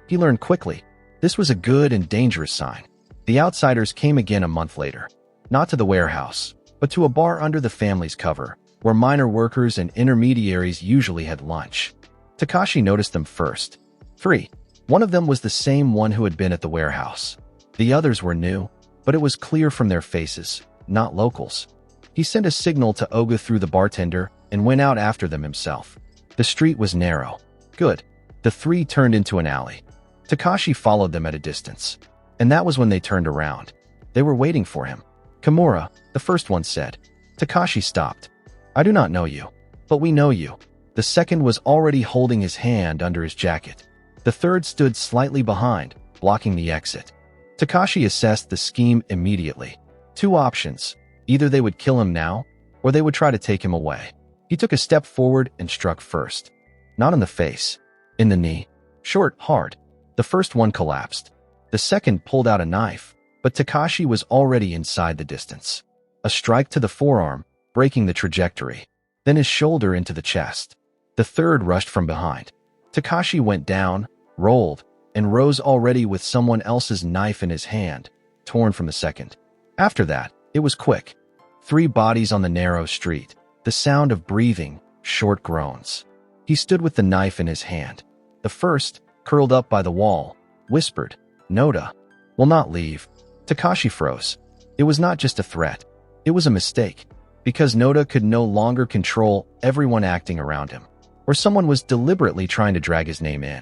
He learned quickly. This was a good and dangerous sign. The outsiders came again a month later. Not to the warehouse, but to a bar under the family's cover, where minor workers and intermediaries usually had lunch. Takashi noticed them first. 3. One of them was the same one who had been at the warehouse. The others were new, but it was clear from their faces, not locals. He sent a signal to Oga through the bartender and went out after them himself. The street was narrow. Good. The 3 turned into an alley. Takashi followed them at a distance. And that was when they turned around. They were waiting for him. Kimura, the first one said. Takashi stopped. I do not know you, but we know you. The second was already holding his hand under his jacket. The third stood slightly behind, blocking the exit. Takashi assessed the scheme immediately. 2 options. Either they would kill him now, or they would try to take him away. He took a step forward and struck first. Not in the face. In the knee. Short, hard. The first one collapsed. The second pulled out a knife, but Takashi was already inside the distance. A strike to the forearm, breaking the trajectory. Then his shoulder into the chest. The third rushed from behind. Takashi went down, rolled, and rose already with someone else's knife in his hand, torn from the second. After that, it was quick. 3 bodies on the narrow street. The sound of breathing, short groans. He stood with the knife in his hand. The first, curled up by the wall, whispered, Noda will not leave. Takashi froze. It was not just a threat. It was a mistake. Because Noda could no longer control everyone acting around him. Or someone was deliberately trying to drag his name in.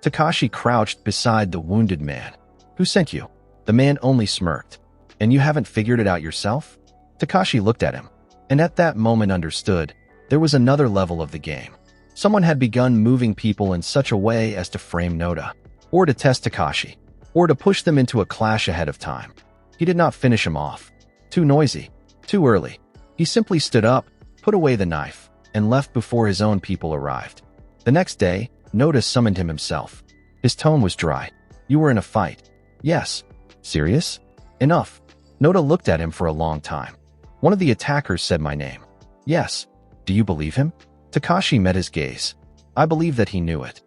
Takashi crouched beside the wounded man. Who sent you? The man only smirked. And you haven't figured it out yourself? Takashi looked at him. And at that moment understood, there was another level of the game. Someone had begun moving people in such a way as to frame Noda, or to test Takashi, or to push them into a clash ahead of time. He did not finish him off. Too noisy. Too early. He simply stood up, put away the knife, and left before his own people arrived. The next day, Noda summoned him himself. His tone was dry. You were in a fight. Yes. Serious? Enough. Noda looked at him for a long time. One of the attackers said my name. Yes. Do you believe him? Takashi met his gaze. I believe that he knew it.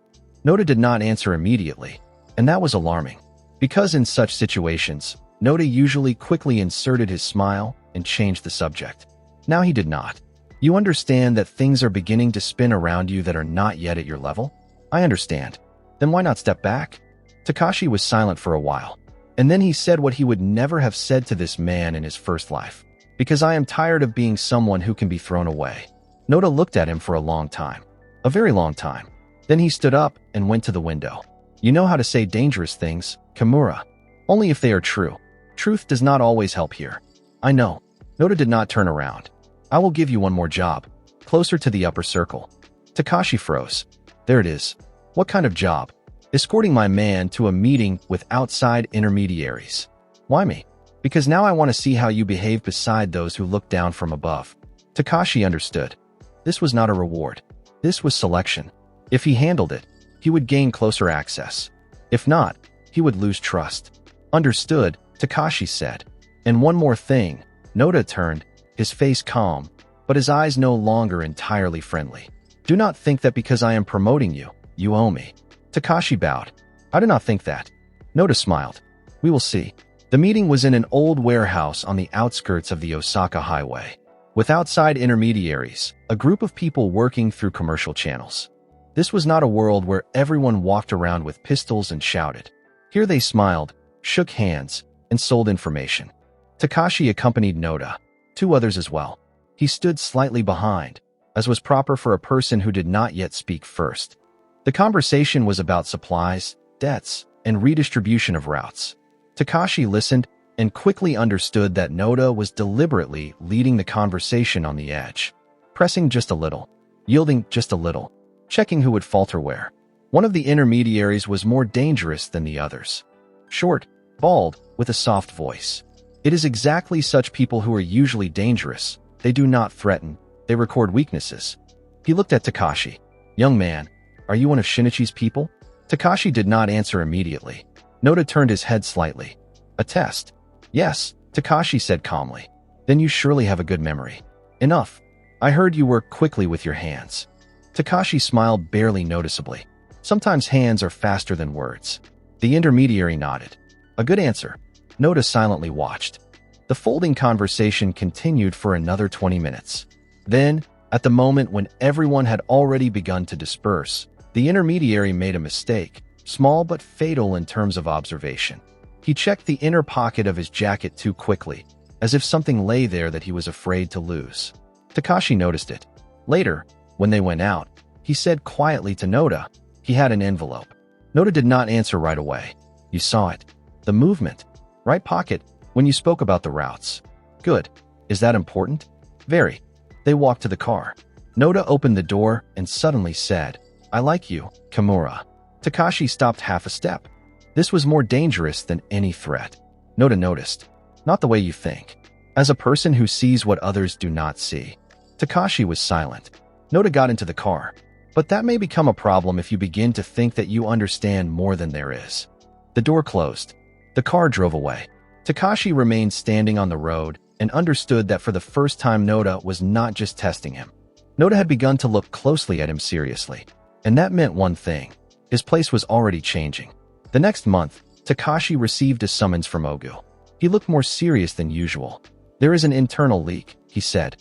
Noda did not answer immediately, and that was alarming. Because in such situations, Noda usually quickly inserted his smile and changed the subject. Now he did not. You understand that things are beginning to spin around you that are not yet at your level? I understand. Then why not step back? Takashi was silent for a while, and then he said what he would never have said to this man in his first life. Because I am tired of being someone who can be thrown away. Noda looked at him for a long time. A very long time. Then he stood up and went to the window. You know how to say dangerous things, Kimura. Only if they are true. Truth does not always help here. I know. Noda did not turn around. I will give you one more job. Closer to the upper circle. Takashi froze. There it is. What kind of job? Escorting my man to a meeting with outside intermediaries. Why me? Because now I want to see how you behave beside those who look down from above. Takashi understood. This was not a reward. This was selection. If he handled it, he would gain closer access. If not, he would lose trust. Understood, Takashi said. And one more thing. Noda turned, his face calm, but his eyes no longer entirely friendly. Do not think that because I am promoting you, you owe me. Takashi bowed. I do not think that. Noda smiled. We will see. The meeting was in an old warehouse on the outskirts of the Osaka highway, with outside intermediaries, a group of people working through commercial channels. This was not a world where everyone walked around with pistols and shouted. Here they smiled, shook hands, and sold information. Takashi accompanied Noda, 2 others as well. He stood slightly behind, as was proper for a person who did not yet speak first. The conversation was about supplies, debts, and redistribution of routes. Takashi listened and quickly understood that Noda was deliberately leading the conversation on the edge, pressing just a little, yielding just a little, checking who would falter where. One of the intermediaries was more dangerous than the others. Short, bald, with a soft voice. It is exactly such people who are usually dangerous. They do not threaten, they record weaknesses. He looked at Takashi. Young man, are you one of Shinichi's people? Takashi did not answer immediately. Noda turned his head slightly. A test. Yes, Takashi said calmly. Then you surely have a good memory. Enough. I heard you work quickly with your hands. Takashi smiled barely noticeably. Sometimes hands are faster than words. The intermediary nodded. A good answer. Noda silently watched. The folding conversation continued for another 20 minutes. Then, at the moment when everyone had already begun to disperse, the intermediary made a mistake, small but fatal in terms of observation. He checked the inner pocket of his jacket too quickly, as if something lay there that he was afraid to lose. Takashi noticed it. Later, when they went out, he said quietly to Noda, he had an envelope. Noda did not answer right away. You saw it. The movement. Right pocket, when you spoke about the routes. Good. Is that important? Very. They walked to the car. Noda opened the door and suddenly said, I like you, Kimura. Takashi stopped half a step. This was more dangerous than any threat. Noda noticed. Not the way you think. As a person who sees what others do not see. Takashi was silent. Noda got into the car. But that may become a problem if you begin to think that you understand more than there is. The door closed. The car drove away. Takashi remained standing on the road and understood that for the first time Noda was not just testing him. Noda had begun to look closely at him seriously. And that meant one thing. His place was already changing. The next month, Takashi received a summons from Ogu. He looked more serious than usual. There is an internal leak, he said.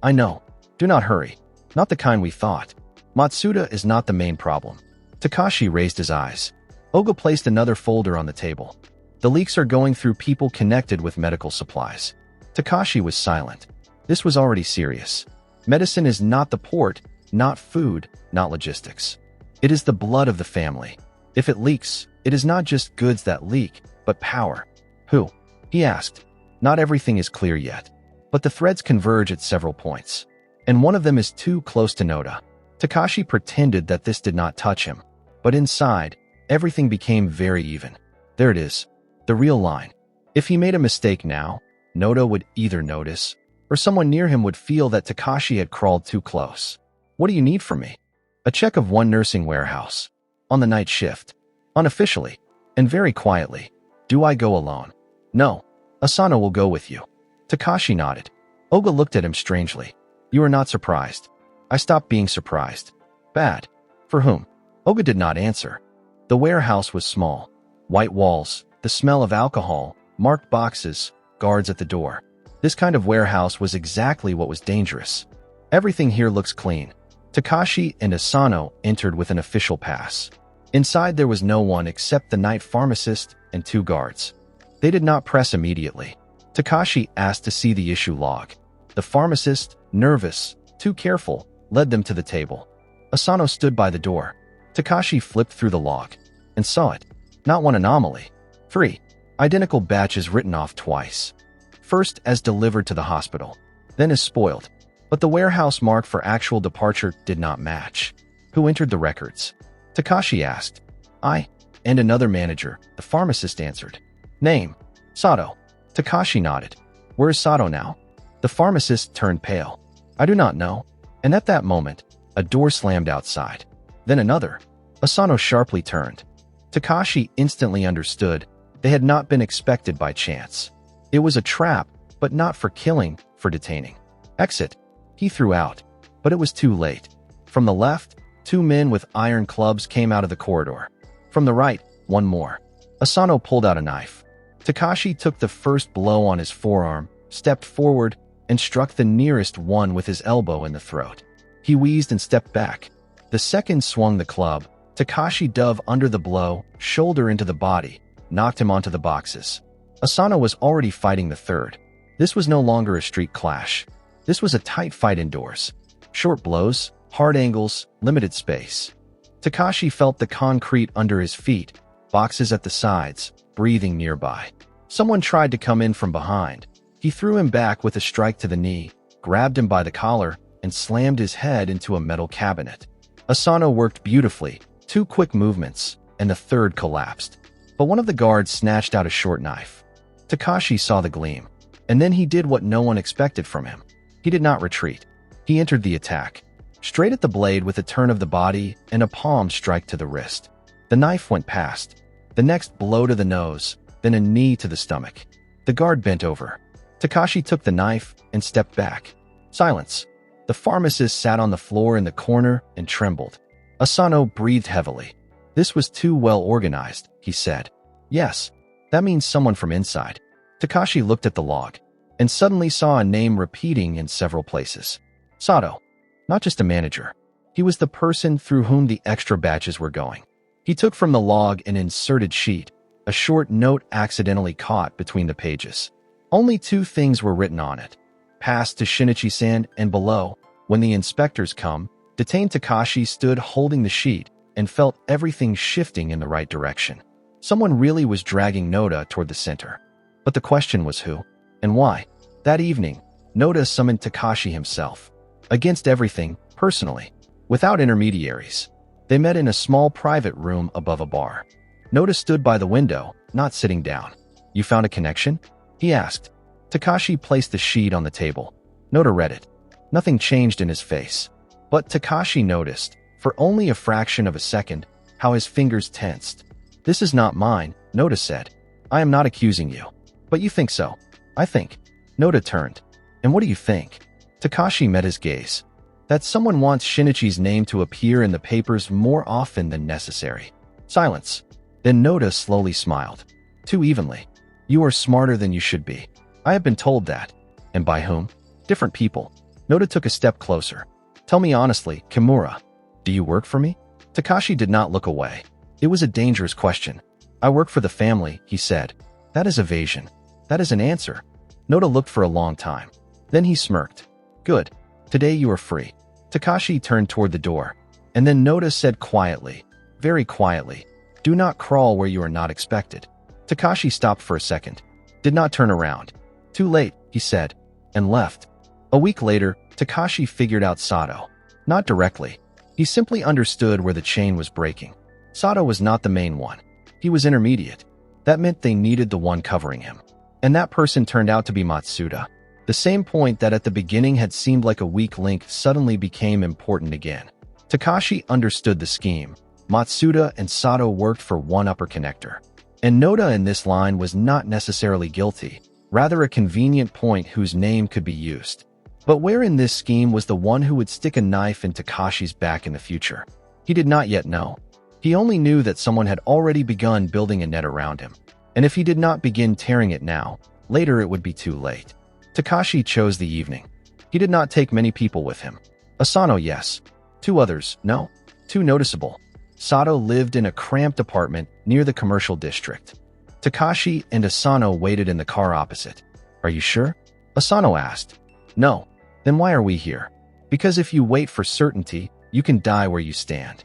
I know. Do not hurry. Not the kind we thought. Matsuda is not the main problem. Takashi raised his eyes. Ogu placed another folder on the table. The leaks are going through people connected with medical supplies. Takashi was silent. This was already serious. Medicine is not the port, not food, not logistics. It is the blood of the family. If it leaks, it is not just goods that leak, but power. Who? He asked. Not everything is clear yet, but the threads converge at several points. And one of them is too close to Noda. Takashi pretended that this did not touch him, but inside, everything became very even. There it is. The real line. If he made a mistake now, Noda would either notice, or someone near him would feel that Takashi had crawled too close. What do you need from me? A check of one nursing warehouse. On the night shift. Unofficially. And very quietly. Do I go alone? No. Asano will go with you. Takashi nodded. Oga looked at him strangely. You are not surprised. I stopped being surprised. Bad. For whom? Oga did not answer. The warehouse was small. White walls, the smell of alcohol, marked boxes, guards at the door. This kind of warehouse was exactly what was dangerous. Everything here looks clean. Takashi and Asano entered with an official pass. Inside there was no one except the night pharmacist and 2 guards. They did not press immediately. Takashi asked to see the issue log. The pharmacist, nervous, too careful, led them to the table. Asano stood by the door. Takashi flipped through the log and saw it. Not one anomaly. 3 identical batches written off twice. First as delivered to the hospital, then as spoiled. But the warehouse mark for actual departure did not match. Who entered the records? Takashi asked. I, and another manager, the pharmacist answered. Name? Sato. Takashi nodded. Where is Sato now? The pharmacist turned pale. I do not know. And at that moment, a door slammed outside. Then another. Asano sharply turned. Takashi instantly understood. They had not been expected by chance. It was a trap, but not for killing, for detaining. Exit. He threw out. But it was too late. From the left, 2 men with iron clubs came out of the corridor. From the right, 1 more. Asano pulled out a knife. Takashi took the first blow on his forearm, stepped forward, and struck the nearest one with his elbow in the throat. He wheezed and stepped back. The second swung the club. Takashi dove under the blow, shoulder into the body, knocked him onto the boxes. Asano was already fighting the third. This was no longer a street clash. This was a tight fight indoors. Short blows, hard angles, limited space. Takashi felt the concrete under his feet, boxes at the sides, breathing nearby. Someone tried to come in from behind. He threw him back with a strike to the knee, grabbed him by the collar, and slammed his head into a metal cabinet. Asano worked beautifully, 2 quick movements, and the third collapsed. But one of the guards snatched out a short knife. Takashi saw the gleam, and then he did what no one expected from him. He did not retreat. He entered the attack, straight at the blade with a turn of the body and a palm strike to the wrist. The knife went past. The next blow to the nose, then a knee to the stomach. The guard bent over. Takashi took the knife and stepped back. Silence. The pharmacist sat on the floor in the corner and trembled. Asano breathed heavily. This was too well organized, he said. Yes, that means someone from inside. Takashi looked at the log and suddenly saw a name repeating in several places. Sato. Not just a manager. He was the person through whom the extra batches were going. He took from the log an inserted sheet, a short note accidentally caught between the pages. Only 2 things were written on it. Passed to Shinichi-san, and below, when the inspectors come, detained. Takashi stood holding the sheet and felt everything shifting in the right direction. Someone really was dragging Noda toward the center. But the question was who and why. That evening, Noda summoned Takashi himself. Against everything, personally, without intermediaries. They met in a small private room above a bar. Noda stood by the window, not sitting down. You found a connection? He asked. Takashi placed the sheet on the table. Noda read it. Nothing changed in his face. But Takashi noticed, for only a fraction of a second, how his fingers tensed. This is not mine, Noda said. I am not accusing you. But you think so. I think. Noda turned. And what do you think? Takashi met his gaze. That someone wants Shinichi's name to appear in the papers more often than necessary. Silence. Then Noda slowly smiled. Too evenly. You are smarter than you should be. I have been told that. And by whom? Different people. Noda took a step closer. Tell me honestly, Kimura, do you work for me? Takashi did not look away. It was a dangerous question. I work for the family, he said. That is evasion. That is an answer. Noda looked for a long time. Then he smirked. Good. Today you are free. Takashi turned toward the door. And then Noda said quietly, very quietly, do not crawl where you are not expected. Takashi stopped for a second. Did not turn around. Too late, he said, and left. A week later, Takashi figured out Sato. Not directly. He simply understood where the chain was breaking. Sato was not the main one. He was intermediate. That meant they needed the one covering him. And that person turned out to be Matsuda. The same point that at the beginning had seemed like a weak link suddenly became important again. Takashi understood the scheme. Matsuda and Sato worked for one upper connector. And Noda in this line was not necessarily guilty, rather a convenient point whose name could be used. But where in this scheme was the one who would stick a knife in Takashi's back in the future? He did not yet know. He only knew that someone had already begun building a net around him. And if he did not begin tearing it now, later it would be too late. Takashi chose the evening. He did not take many people with him. Asano, yes. 2 others, no. Too noticeable. Sato lived in a cramped apartment near the commercial district. Takashi and Asano waited in the car opposite. Are you sure? Asano asked. No. Then why are we here? Because if you wait for certainty, you can die where you stand.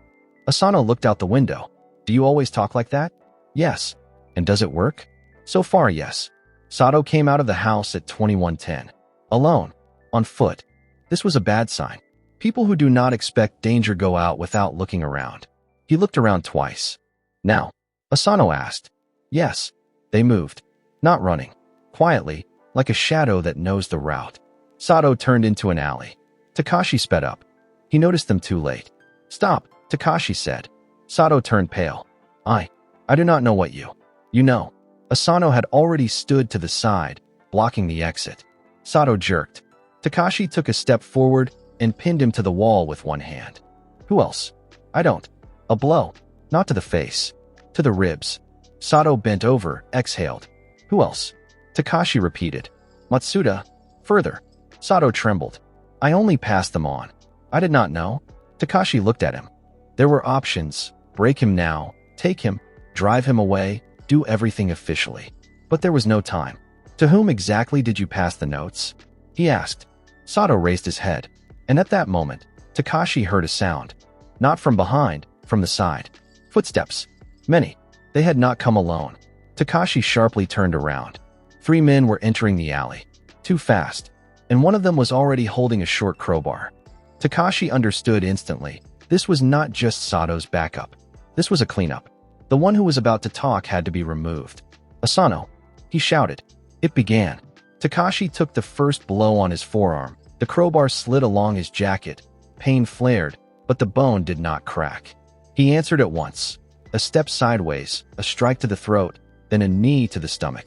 Asano looked out the window. Do you always talk like that? Yes. And does it work? So far, yes. Sato came out of the house at 21:10. Alone. On foot. This was a bad sign. People who do not expect danger go out without looking around. He looked around twice. Now? Asano asked. Yes. They moved. Not running. Quietly, like a shadow that knows the route. Sato turned into an alley. Takashi sped up. He noticed them too late. Stop, Takashi said. Sato turned pale. I do not know what you know. Asano had already stood to the side, blocking the exit. Sato jerked. Takashi took a step forward and pinned him to the wall with one hand. Who else? I don't. A blow. Not to the face. To the ribs. Sato bent over, exhaled. Who else? Takashi repeated. Matsuda. Further. Sato trembled. I only passed them on. I did not know. Takashi looked at him. There were options. Break him now. Take him. Drive him away. Do everything officially. But there was no time. To whom exactly did you pass the notes? He asked. Sato raised his head. And at that moment, Takashi heard a sound. Not from behind, from the side. Footsteps. Many. They had not come alone. Takashi sharply turned around. 3 men were entering the alley. Too fast. And one of them was already holding a short crowbar. Takashi understood instantly. This was not just Sato's backup. This was a cleanup. The one who was about to talk had to be removed. Asano. He shouted. It began. Takashi took the first blow on his forearm. The crowbar slid along his jacket. Pain flared, but the bone did not crack. He answered at once. A step sideways, a strike to the throat, then a knee to the stomach.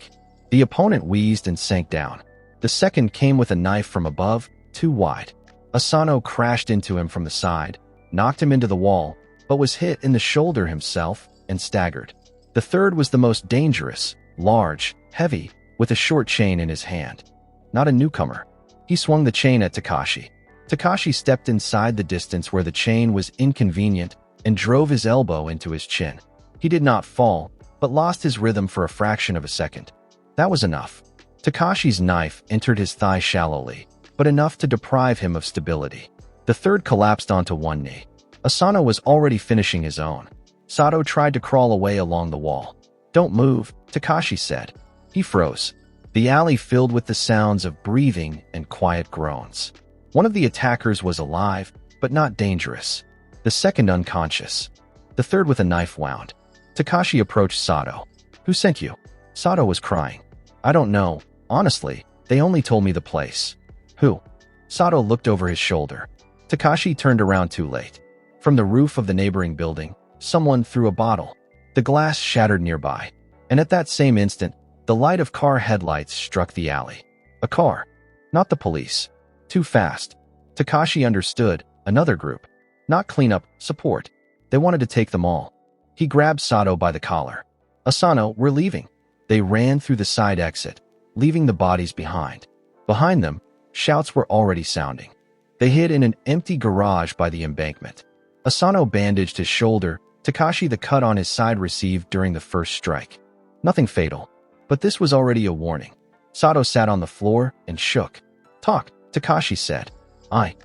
The opponent wheezed and sank down. The second came with a knife from above, too wide. Asano crashed into him from the side, knocked him into the wall, but was hit in the shoulder himself and staggered. The third was the most dangerous, large, heavy, with a short chain in his hand. Not a newcomer. He swung the chain at Takashi. Takashi stepped inside the distance where the chain was inconvenient and drove his elbow into his chin. He did not fall, but lost his rhythm for a fraction of a second. That was enough. Takashi's knife entered his thigh shallowly, but enough to deprive him of stability. The third collapsed onto one knee. Asano was already finishing his own. Sato tried to crawl away along the wall. Don't move, Takashi said. He froze. The alley filled with the sounds of breathing and quiet groans. One of the attackers was alive, but not dangerous. The second unconscious. The third with a knife wound. Takashi approached Sato. Who sent you? Sato was crying. I don't know. Honestly, they only told me the place. Who? Sato looked over his shoulder. Takashi turned around too late. From the roof of the neighboring building, someone threw a bottle. The glass shattered nearby. And at that same instant, the light of car headlights struck the alley. A car. Not the police. Too fast. Takashi understood. Another group. Not cleanup, support. They wanted to take them all. He grabbed Sato by the collar. Asano, we're leaving. They ran through the side exit, leaving the bodies behind. Behind them, shouts were already sounding. They hid in an empty garage by the embankment. Asano bandaged his shoulder. Takashi the cut on his side received during the first strike. Nothing fatal, but this was already a warning. Sato sat on the floor and shook. Talk, Takashi said. I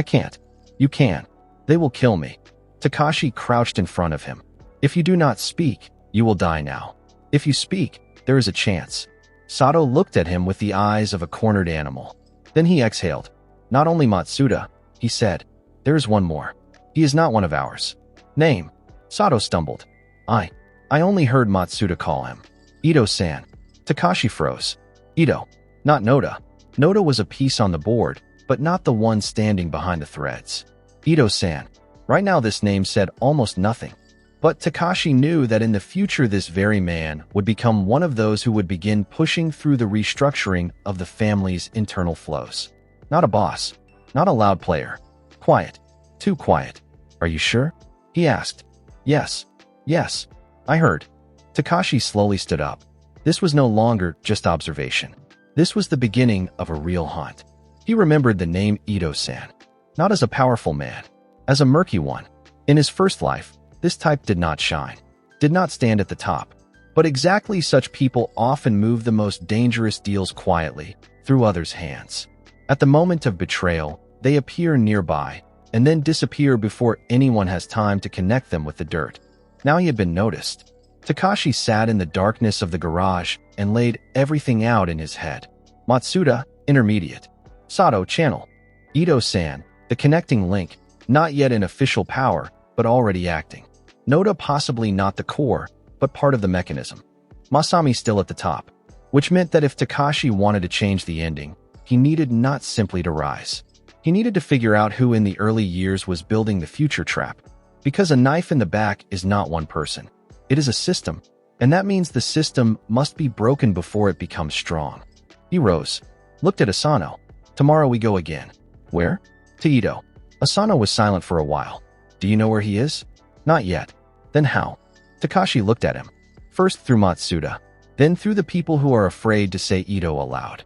can't. You can. They will kill me. Takashi crouched in front of him. If you do not speak, you will die now. If you speak, there is a chance. Sato looked at him with the eyes of a cornered animal. Then he exhaled. Not only Matsuda, he said. There is one more. He is not one of ours. Name. Sato stumbled. I only heard Matsuda call him. Ito-san. Takashi froze. Ito. Not Noda. Noda was a piece on the board, but not the one standing behind the threads. Ito-san. Right now this name said almost nothing. But Takashi knew that in the future this very man would become one of those who would begin pushing through the restructuring of the family's internal flows. Not a boss. Not a loud player. Quiet. Too quiet. Are you sure? He asked. Yes. Yes. I heard. Takashi slowly stood up. This was no longer just observation. This was the beginning of a real hunt. He remembered the name Ito-san. Not as a powerful man. As a murky one. In his first life, this type did not shine. Did not stand at the top. But exactly such people often move the most dangerous deals quietly, through others' hands. At the moment of betrayal, they appear nearby, and then disappear before anyone has time to connect them with the dirt. Now he had been noticed. Takashi sat in the darkness of the garage and laid everything out in his head. Matsuda, intermediate. Sato, channel. Ito-san, the connecting link, not yet in official power, but already acting. Noda possibly not the core, but part of the mechanism. Masami still at the top, which meant that if Takashi wanted to change the ending, he needed not simply to rise. He needed to figure out who in the early years was building the future trap. Because a knife in the back is not one person. It is a system, and that means the system must be broken before it becomes strong. He rose, looked at Asano. Tomorrow we go again. Where? To Ito. Asano was silent for a while. Do you know where he is? Not yet. Then how? Takashi looked at him. First through Matsuda. Then through the people who are afraid to say Ito aloud.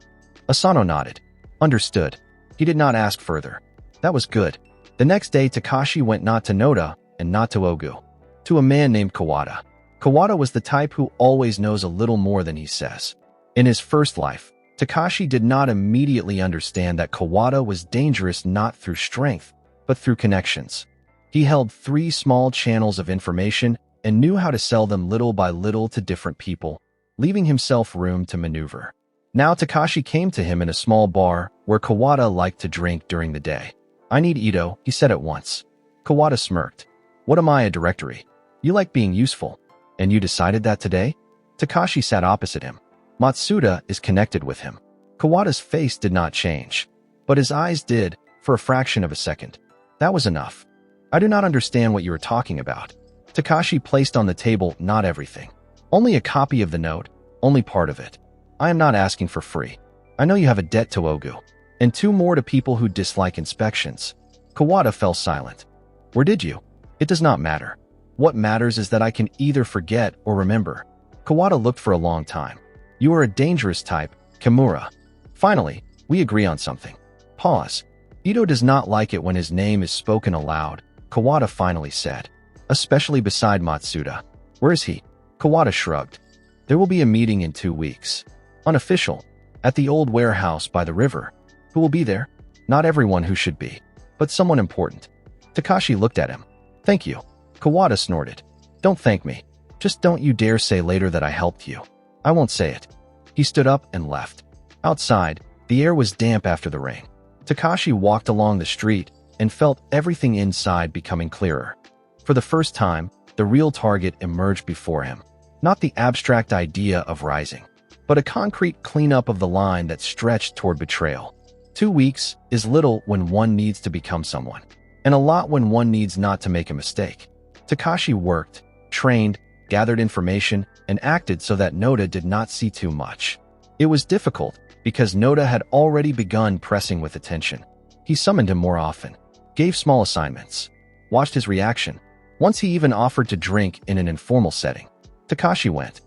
Asano nodded. Understood. He did not ask further. That was good. The next day, Takashi went not to Noda and not to Ogu. To a man named Kawada. Kawada was the type who always knows a little more than he says. In his first life, Takashi did not immediately understand that Kawada was dangerous not through strength, but through connections. He held 3 small channels of information and knew how to sell them little by little to different people, leaving himself room to maneuver. Now Takashi came to him in a small bar where Kawada liked to drink during the day. I need Ito, he said at once. Kawada smirked. What am I, a directory? You like being useful. And you decided that today? Takashi sat opposite him. Matsuda is connected with him. Kawada's face did not change, but his eyes did, for a fraction of a second. That was enough. I do not understand what you are talking about. Takashi placed on the table not everything. Only a copy of the note, only part of it. I am not asking for free. I know you have a debt to Ogu, and 2 more to people who dislike inspections. Kawada fell silent. Where did you? It does not matter. What matters is that I can either forget or remember. Kawada looked for a long time. You are a dangerous type, Kimura. Finally, we agree on something. Pause. Ito does not like it when his name is spoken aloud, Kawada finally said. Especially beside Matsuda. Where is he? Kawada shrugged. There will be a meeting in 2 weeks. Unofficial. At the old warehouse by the river. Who will be there? Not everyone who should be, but someone important. Takashi looked at him. Thank you. Kawada snorted. Don't thank me. Just don't you dare say later that I helped you. I won't say it. He stood up and left. Outside, the air was damp after the rain. Takashi walked along the street and felt everything inside becoming clearer. For the first time, the real target emerged before him. Not the abstract idea of rising, but a concrete cleanup of the line that stretched toward betrayal. 2 weeks is little when one needs to become someone, and a lot when one needs not to make a mistake. Takashi worked, trained, gathered information, and acted so that Noda did not see too much. It was difficult because Noda had already begun pressing with attention. He summoned him more often, gave small assignments, watched his reaction. Once he even offered to drink in an informal setting. Takashi went,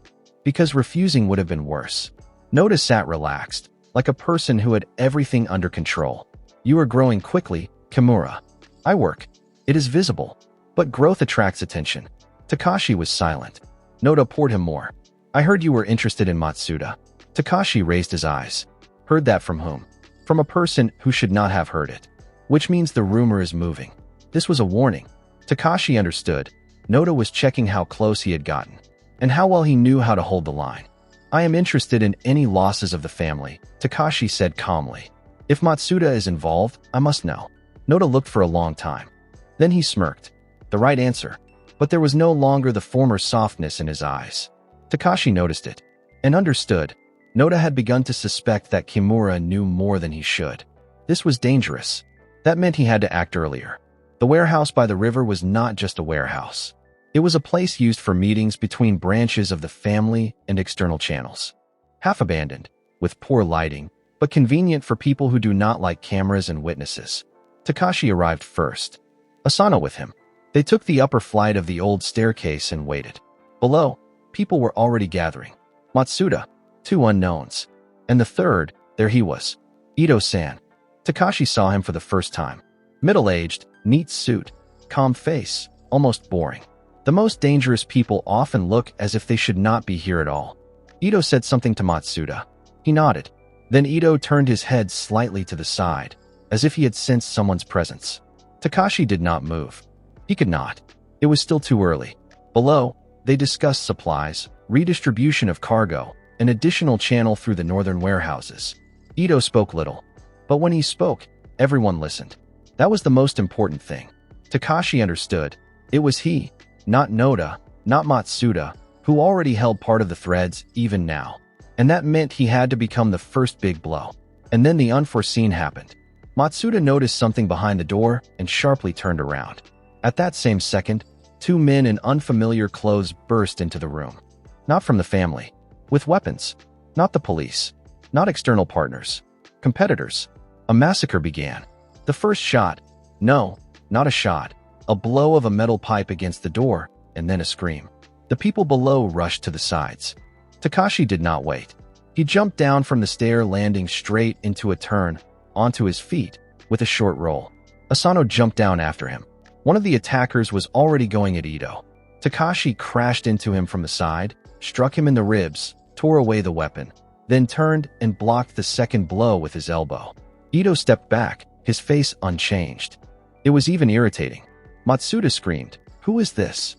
because refusing would have been worse. Noda sat relaxed, like a person who had everything under control. You are growing quickly, Kimura. I work. It is visible. But growth attracts attention. Takashi was silent. Noda poured him more. I heard you were interested in Matsuda. Takashi raised his eyes. Heard that from whom? From a person who should not have heard it. Which means the rumor is moving. This was a warning. Takashi understood. Noda was checking how close he had gotten, and how well he knew how to hold the line. I am interested in any losses of the family, Takashi said calmly. If Matsuda is involved, I must know. Noda looked for a long time. Then he smirked. The right answer. But there was no longer the former softness in his eyes. Takashi noticed it, and understood. Noda had begun to suspect that Kimura knew more than he should. This was dangerous. That meant he had to act earlier. The warehouse by the river was not just a warehouse. It was a place used for meetings between branches of the family and external channels. Half abandoned, with poor lighting, but convenient for people who do not like cameras and witnesses. Takashi arrived first. Asano with him. They took the upper flight of the old staircase and waited. Below, people were already gathering. Matsuda, 2 unknowns. And the third, there he was. Ito-san. Takashi saw him for the first time. Middle-aged, neat suit, calm face, almost boring. The most dangerous people often look as if they should not be here at all. Ito said something to Matsuda. He nodded. Then Ito turned his head slightly to the side, as if he had sensed someone's presence. Takashi did not move. He could not. It was still too early. Below, they discussed supplies, redistribution of cargo, an additional channel through the northern warehouses. Ito spoke little. But when he spoke, everyone listened. That was the most important thing. Takashi understood. It was he, not Noda, not Matsuda, who already held part of the threads even now. And that meant he had to become the first big blow. And then the unforeseen happened. Matsuda noticed something behind the door and sharply turned around. At that same second, 2 men in unfamiliar clothes burst into the room. Not from the family. With weapons. Not the police. Not external partners. Competitors. A massacre began. The first shot. No, not a shot. A blow of a metal pipe against the door, and then a scream. The people below rushed to the sides. Takashi did not wait. He jumped down from the stair, landing straight into a turn, onto his feet, with a short roll. Asano jumped down after him. One of the attackers was already going at Ito. Takashi crashed into him from the side, struck him in the ribs, tore away the weapon, then turned and blocked the second blow with his elbow. Ito stepped back, his face unchanged. It was even irritating. Matsuda screamed, "Who is this?"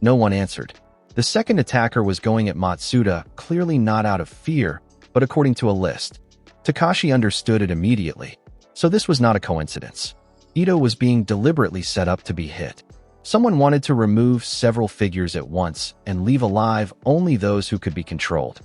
No one answered. The second attacker was going at Matsuda, clearly not out of fear, but according to a list. Takashi understood it immediately. So this was not a coincidence. Ito was being deliberately set up to be hit. Someone wanted to remove several figures at once and leave alive only those who could be controlled.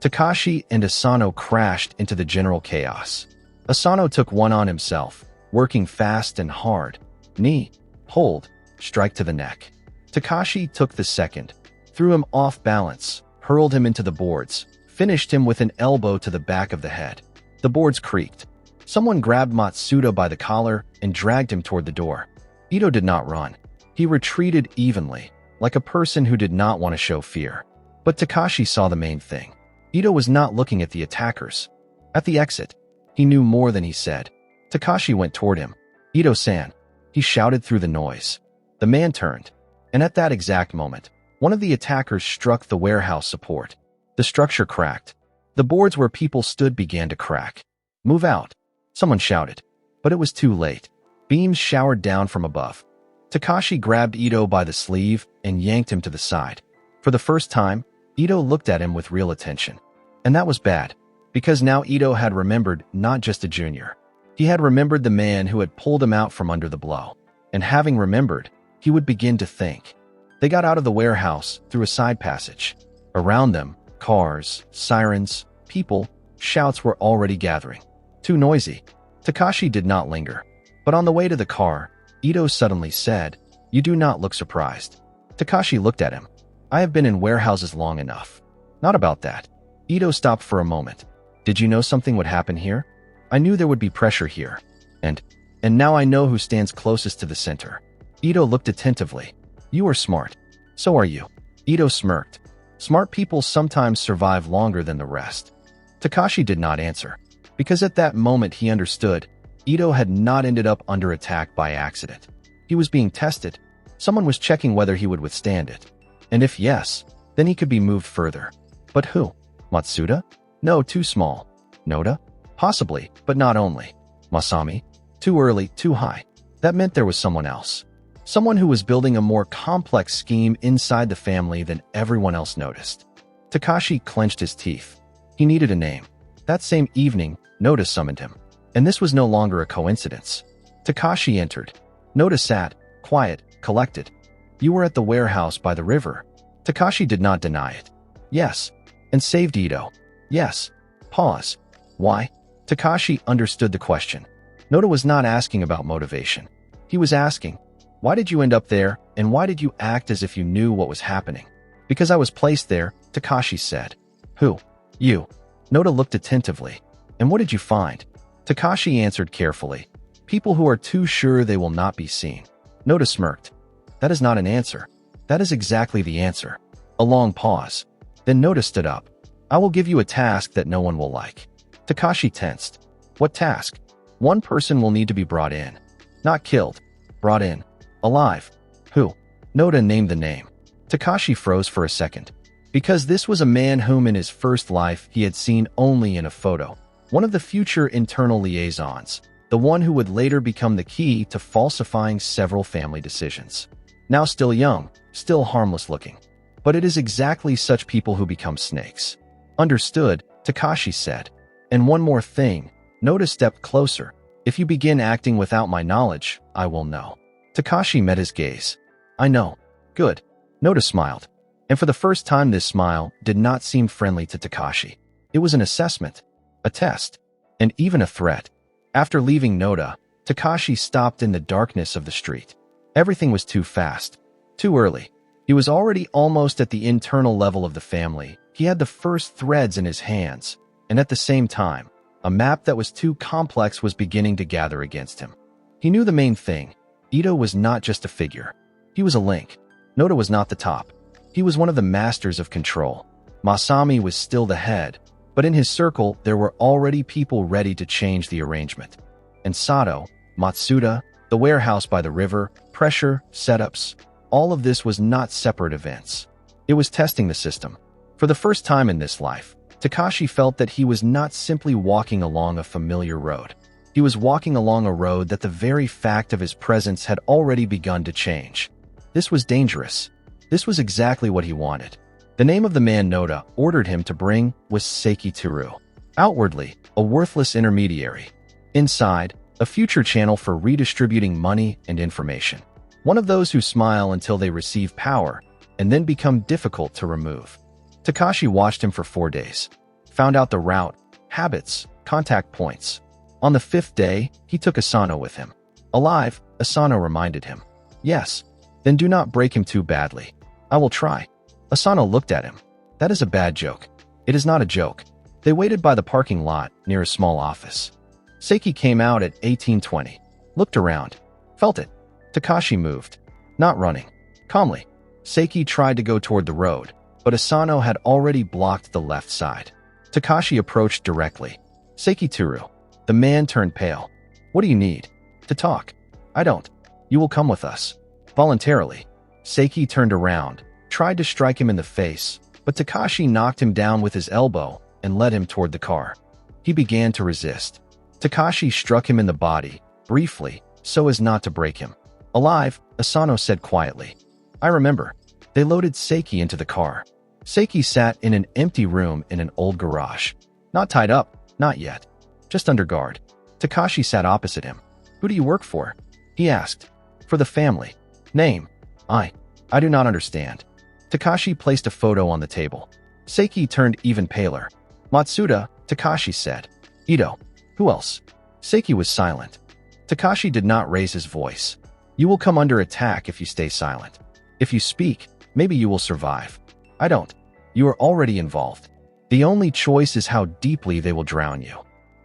Takashi and Asano crashed into the general chaos. Asano took one on himself, working fast and hard. Knee, hold, strike to the neck. Takashi took the second, threw him off balance, hurled him into the boards, finished him with an elbow to the back of the head. The boards creaked. Someone grabbed Matsuda by the collar and dragged him toward the door. Ito did not run. He retreated evenly, like a person who did not want to show fear. But Takashi saw the main thing. Ito was not looking at the attackers. At the exit, he knew more than he said. Takashi went toward him. "Ito-san," he shouted through the noise. The man turned, and at that exact moment, one of the attackers struck the warehouse support. The structure cracked. The boards where people stood began to crack. "Move out," someone shouted. But it was too late. Beams showered down from above. Takashi grabbed Ito by the sleeve and yanked him to the side. For the first time, Ito looked at him with real attention. And that was bad, because now Ito had remembered not just a junior. He had remembered the man who had pulled him out from under the blow. And having remembered, he would begin to think. They got out of the warehouse through a side passage. Around them, cars, sirens, people, shouts were already gathering. Too noisy. Takashi did not linger. But on the way to the car, Ito suddenly said, "You do not look surprised." Takashi looked at him. "I have been in warehouses long enough." "Not about that." Ito stopped for a moment. "Did you know something would happen here? I knew there would be pressure here. And now I know who stands closest to the center." Ito looked attentively. "You are smart. So are you." Ito smirked. Smart people sometimes survive longer than the rest. Takashi did not answer, because at that moment he understood Ito had not ended up under attack by accident. He was being tested. Someone was checking whether he would withstand it. And if yes, then he could be moved further. But who? Matsuda? No, too small. Noda? Possibly, but not only. Masami? Too early, too high. That meant there was someone else. Someone who was building a more complex scheme inside the family than everyone else noticed. Takashi clenched his teeth. He needed a name. That same evening, Noda summoned him. And this was no longer a coincidence. Takashi entered. Noda sat, quiet, collected. "You were at the warehouse by the river." Takashi did not deny it. "Yes." "And saved Ito." "Yes." Pause. "Why?" Takashi understood the question. Noda was not asking about motivation. He was asking, "Why did you end up there, and why did you act as if you knew what was happening?" "Because I was placed there," Takashi said. "Who?" "You." Noda looked attentively. "And what did you find?" Takashi answered carefully. "People who are too sure they will not be seen." Noda smirked. "That is not an answer. That is exactly the answer." A long pause. Then Noda stood up. "I will give you a task that no one will like." Takashi tensed. "What task?" "One person will need to be brought in. Not killed. Brought in. Alive." "Who?" Noda named the name. Takashi froze for a second. Because this was a man whom in his first life he had seen only in a photo. One of the future internal liaisons. The one who would later become the key to falsifying several family decisions. Now still young, still harmless looking. But it is exactly such people who become snakes. "Understood," Takashi said. "And one more thing." Noda stepped closer. "If you begin acting without my knowledge, I will know." Takashi met his gaze. "I know." "Good." Noda smiled. And for the first time this smile did not seem friendly to Takashi. It was an assessment, a test, and even a threat. After leaving Noda, Takashi stopped in the darkness of the street. Everything was too fast, too early. He was already almost at the internal level of the family. He had the first threads in his hands, and at the same time, a map that was too complex was beginning to gather against him. He knew the main thing. Ito was not just a figure. He was a link. Noda was not the top. He was one of the masters of control. Masami was still the head, but in his circle there were already people ready to change the arrangement. And Sato, Matsuda, the warehouse by the river, pressure, setups, all of this was not separate events. It was testing the system. For the first time in this life, Takashi felt that he was not simply walking along a familiar road. He was walking along a road that the very fact of his presence had already begun to change. This was dangerous. This was exactly what he wanted. The name of the man Noda ordered him to bring was Seiki Turu. Outwardly, a worthless intermediary. Inside, a future channel for redistributing money and information. One of those who smile until they receive power and then become difficult to remove. Takashi watched him for 4 days. Found out the route, habits, contact points. On the 5th day, he took Asano with him. Alive, Asano reminded him. Yes, then do not break him too badly. I will try. Asano looked at him. That is a bad joke. It is not a joke. They waited by the parking lot near a small office. Seiki came out at 18:20. Looked around. Felt it. Takashi moved. Not running. Calmly. Seiki tried to go toward the road, but Asano had already blocked the left side. Takashi approached directly. Seiki Turu. The man turned pale. What do you need? To talk. I don't. You will come with us. Voluntarily. Seiki turned around, tried to strike him in the face, but Takashi knocked him down with his elbow and led him toward the car. He began to resist. Takashi struck him in the body, briefly, so as not to break him. Alive, Asano said quietly. I remember. They loaded Seiki into the car. Seiki sat in an empty room in an old garage. Not tied up, not yet. Just under guard. Takashi sat opposite him. Who do you work for? He asked. For the family. Name. I do not understand. Takashi placed a photo on the table. Seiki turned even paler. Matsuda, Takashi said. Ito. Who else? Seiki was silent. Takashi did not raise his voice. You will come under attack if you stay silent. If you speak, maybe you will survive. I don't. You are already involved. The only choice is how deeply they will drown you.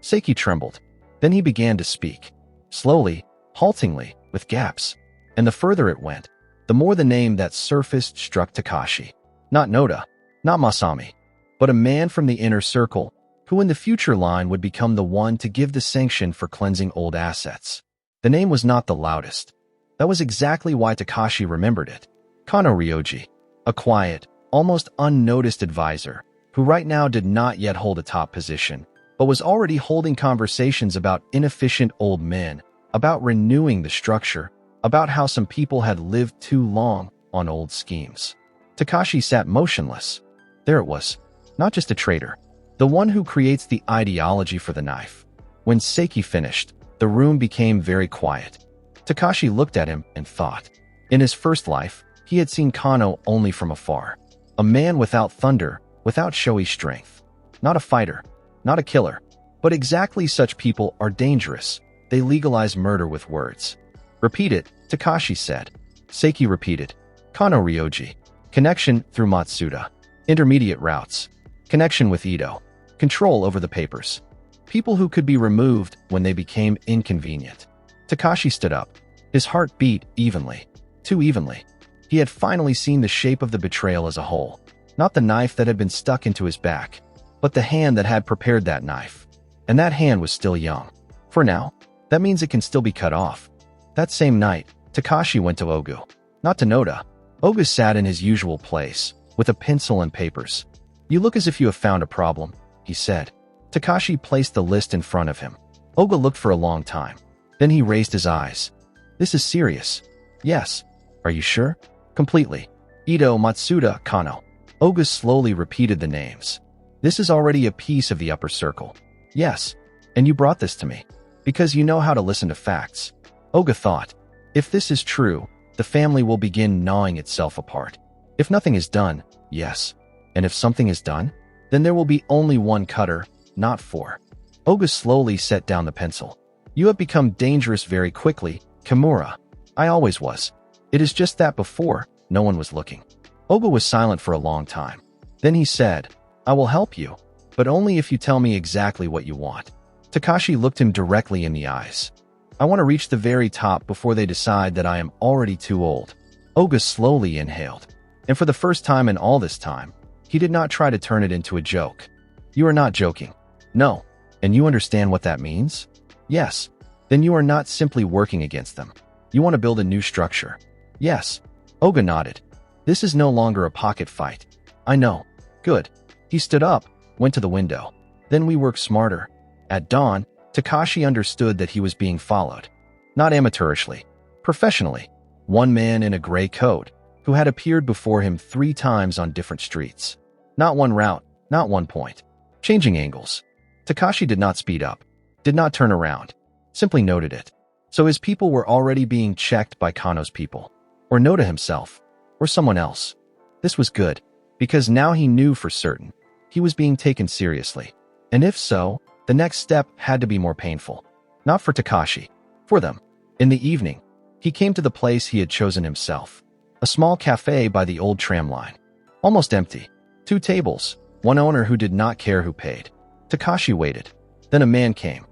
Seiki trembled. Then he began to speak. Slowly, haltingly, with gaps. And the further it went, the more the name that surfaced struck Takashi. Not Noda, not Masami, but a man from the inner circle, who in the future line would become the one to give the sanction for cleansing old assets. The name was not the loudest. That was exactly why Takashi remembered it. Kano Ryoji, a quiet, almost unnoticed advisor, who right now did not yet hold a top position, but was already holding conversations about inefficient old men, about renewing the structure, about how some people had lived too long on old schemes. Takashi sat motionless. There it was. Not just a traitor. The one who creates the ideology for the knife. When Seiki finished, the room became very quiet. Takashi looked at him and thought. In his first life, he had seen Kano only from afar. A man without thunder, without showy strength. Not a fighter, not a killer. But exactly such people are dangerous. They legalize murder with words. Repeat it, Takashi said. Seiki repeated. Kano Ryoji. Connection through Matsuda. Intermediate routes. Connection with Ito. Control over the papers. People who could be removed when they became inconvenient. Takashi stood up. His heart beat evenly. Too evenly. He had finally seen the shape of the betrayal as a whole. Not the knife that had been stuck into his back, but the hand that had prepared that knife. And that hand was still young. For now, that means it can still be cut off. That same night, Takashi went to Ogu. Not to Noda. Ogu sat in his usual place, with a pencil and papers. You look as if you have found a problem, he said. Takashi placed the list in front of him. Ogu looked for a long time. Then he raised his eyes. This is serious. Yes. Are you sure? Completely. Ito, Matsuda, Kano. Ogu slowly repeated the names. This is already a piece of the upper circle. Yes. And you brought this to me. Because you know how to listen to facts. Ogu thought. If this is true, the family will begin gnawing itself apart. If nothing is done, yes. And if something is done, then there will be only one cutter, not 4. Ogu slowly set down the pencil. You have become dangerous very quickly, Kimura. I always was. It is just that before, no one was looking. Ogu was silent for a long time. Then he said, I will help you, but only if you tell me exactly what you want. Takashi looked him directly in the eyes. I want to reach the very top before they decide that I am already too old. Ogu slowly inhaled. And for the first time in all this time, He did not try to turn it into a joke. You are not joking. No. And you understand what that means? Yes. Then you are not simply working against them. You want to build a new structure. Yes. Oga nodded. This is no longer a pocket fight. I know. Good. He stood up, went to the window. Then we work smarter. At dawn, Takashi understood that he was being followed. Not amateurishly. Professionally. One man in a gray coat, who had appeared before him 3 times on different streets. Not one route, not one point. Changing angles. Takashi did not speed up, did not turn around, simply noted it. So his people were already being checked by Kano's people, or Noda himself, or someone else. This was good, because now he knew for certain he was being taken seriously. And if so, the next step had to be more painful. Not for Takashi, for them. In the evening, he came to the place he had chosen himself. A small cafe by the old tram line. Almost empty. 2 tables, one owner who did not care who paid. Takashi waited. Then a man came.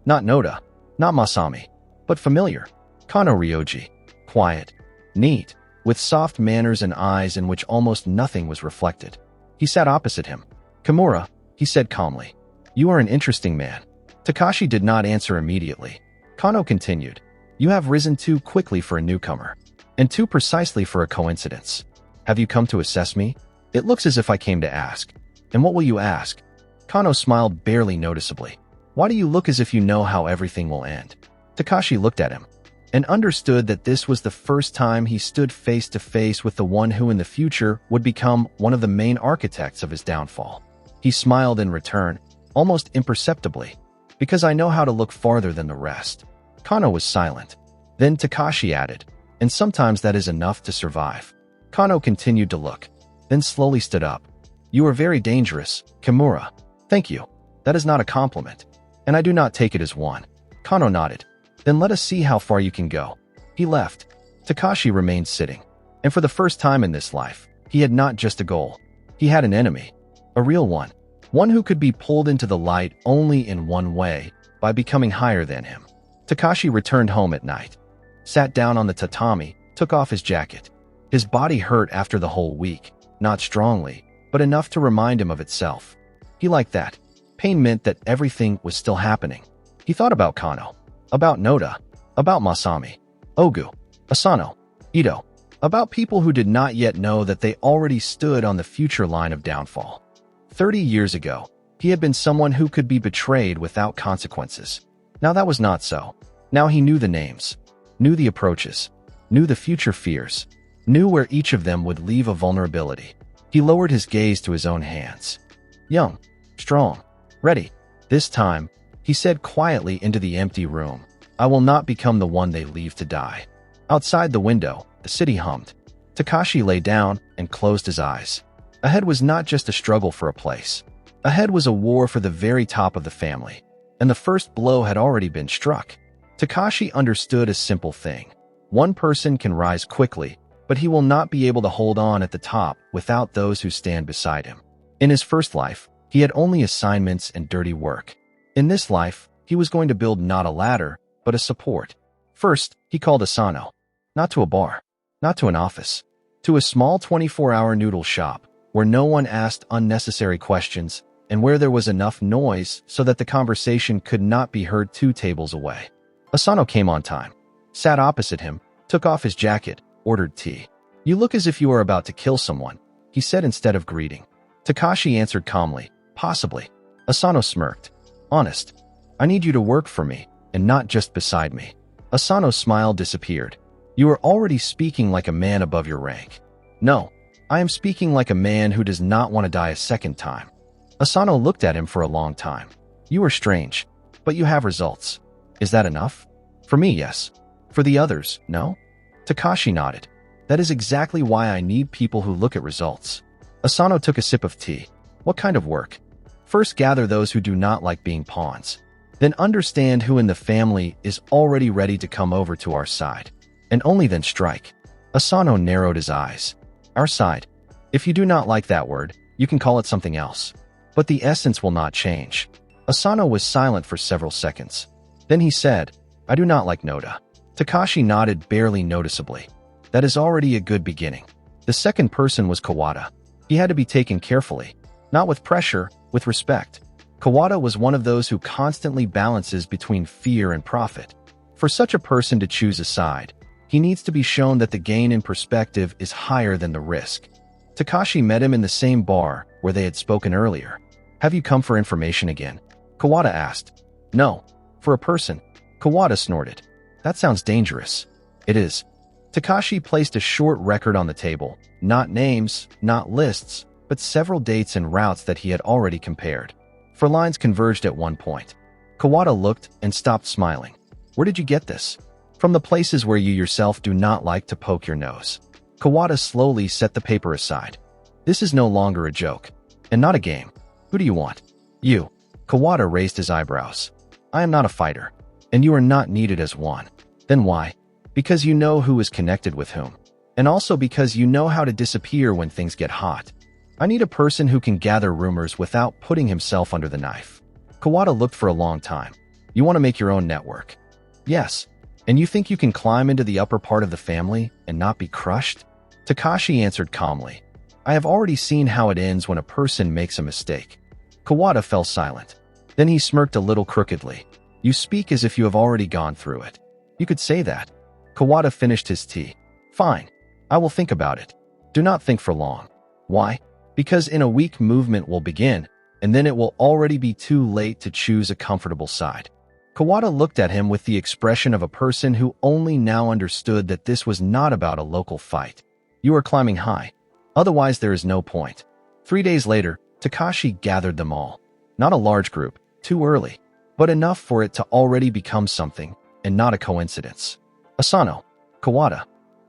Not Noda, not Masami, but familiar. Kano Ryoji. Quiet. Neat. With soft manners and eyes in which almost nothing was reflected. He sat opposite him. Kimura, he said calmly. You are an interesting man. Takashi did not answer immediately. Kano continued. You have risen too quickly for a newcomer. And too precisely for a coincidence. Have you come to assess me? It looks as if I came to ask. And what will you ask? Kano smiled barely noticeably. Why do you look as if you know how everything will end? Takashi looked at him and understood that this was the first time he stood face to face with the one who in the future would become one of the main architects of his downfall. He smiled in return, almost imperceptibly, because I know how to look farther than the rest. Kano was silent. Then Takashi added, and sometimes that is enough to survive. Kano continued to look, then slowly stood up. You are very dangerous, Kimura. Thank you. That is not a compliment, and I do not take it as one. Kano nodded. Then let us see how far you can go. He left. Takashi remained sitting, and for the first time in this life, he had not just a goal. He had an enemy. A real one. One who could be pulled into the light only in one way, by becoming higher than him. Takashi returned home at night. Sat down on the tatami, took off his jacket. His body hurt after the whole week, not strongly, but enough to remind him of itself. He liked that. Pain meant that everything was still happening. He thought about Kano, about Noda, about Masami, Ogu, Asano, Ito, about people who did not yet know that they already stood on the future line of downfall. 30 years ago, he had been someone who could be betrayed without consequences. Now that was not so. Now he knew the names, knew the approaches, knew the future fears, knew where each of them would leave a vulnerability. He lowered his gaze to his own hands. Young, strong, ready. This time, he said quietly into the empty room, I will not become the one they leave to die. Outside the window, the city hummed. Takashi lay down and closed his eyes. Ahead was not just a struggle for a place. Ahead was a war for the very top of the family. And the first blow had already been struck. Takashi understood a simple thing. One person can rise quickly, but he will not be able to hold on at the top without those who stand beside him. In his first life, he had only assignments and dirty work. In this life, he was going to build not a ladder, but a support. First, he called Asano. Not to a bar, not to an office, to a small 24-hour noodle shop, where no one asked unnecessary questions, and where there was enough noise so that the conversation could not be heard 2 tables away. Asano came on time, sat opposite him, took off his jacket, ordered tea. You look as if you are about to kill someone, he said instead of greeting. Takashi answered calmly, possibly. Asano smirked. Honest. I need you to work for me, and not just beside me. Asano's smile disappeared. You are already speaking like a man above your rank. No, I am speaking like a man who does not want to die a second time. Asano looked at him for a long time. You are strange, but you have results. Is that enough? For me, yes. For the others, no? Takashi nodded. That is exactly why I need people who look at results. Asano took a sip of tea. What kind of work? First gather those who do not like being pawns. Then understand who in the family is already ready to come over to our side. And only then strike. Asano narrowed his eyes. Our side. If you do not like that word, you can call it something else. But the essence will not change. Asano was silent for several seconds. Then he said, I do not like Noda. Takashi nodded barely noticeably. That is already a good beginning. The second person was Kawada. He had to be taken carefully, not with pressure, with respect. Kawada was one of those who constantly balances between fear and profit. For such a person to choose a side, he needs to be shown that the gain in perspective is higher than the risk. Takashi met him in the same bar where they had spoken earlier. "Have you come for information again?" Kawada asked. "No. For a person." Kawada snorted. "That sounds dangerous." "It is." Takashi placed a short record on the table. Not names, not lists, but several dates and routes that he had already compared. For lines converged at one point. Kawada looked and stopped smiling. "Where did you get this?" "From the places where you yourself do not like to poke your nose." Kawada slowly set the paper aside. "This is no longer a joke. And not a game. Who do you want?" "You." Kawada raised his eyebrows. "I am not a fighter. And you are not needed as one." "Then why?" "Because you know who is connected with whom. And also because you know how to disappear when things get hot. I need a person who can gather rumors without putting himself under the knife." Kawada looked for a long time. "You want to make your own network?" "Yes. And you think you can climb into the upper part of the family and not be crushed?" Takashi answered calmly. "I have already seen how it ends when a person makes a mistake." Kawada fell silent. Then he smirked a little crookedly. "You speak as if you have already gone through it." "You could say that." Kawada finished his tea. "Fine. I will think about it." "Do not think for long." "Why?" "Because in a week movement will begin, and then it will already be too late to choose a comfortable side." Kawada looked at him with the expression of a person who only now understood that this was not about a local fight. "You are climbing high. Otherwise there is no point." 3 days later, Takashi gathered them all. Not a large group, too early, but enough for it to already become something, and not a coincidence. Asano, Kawada,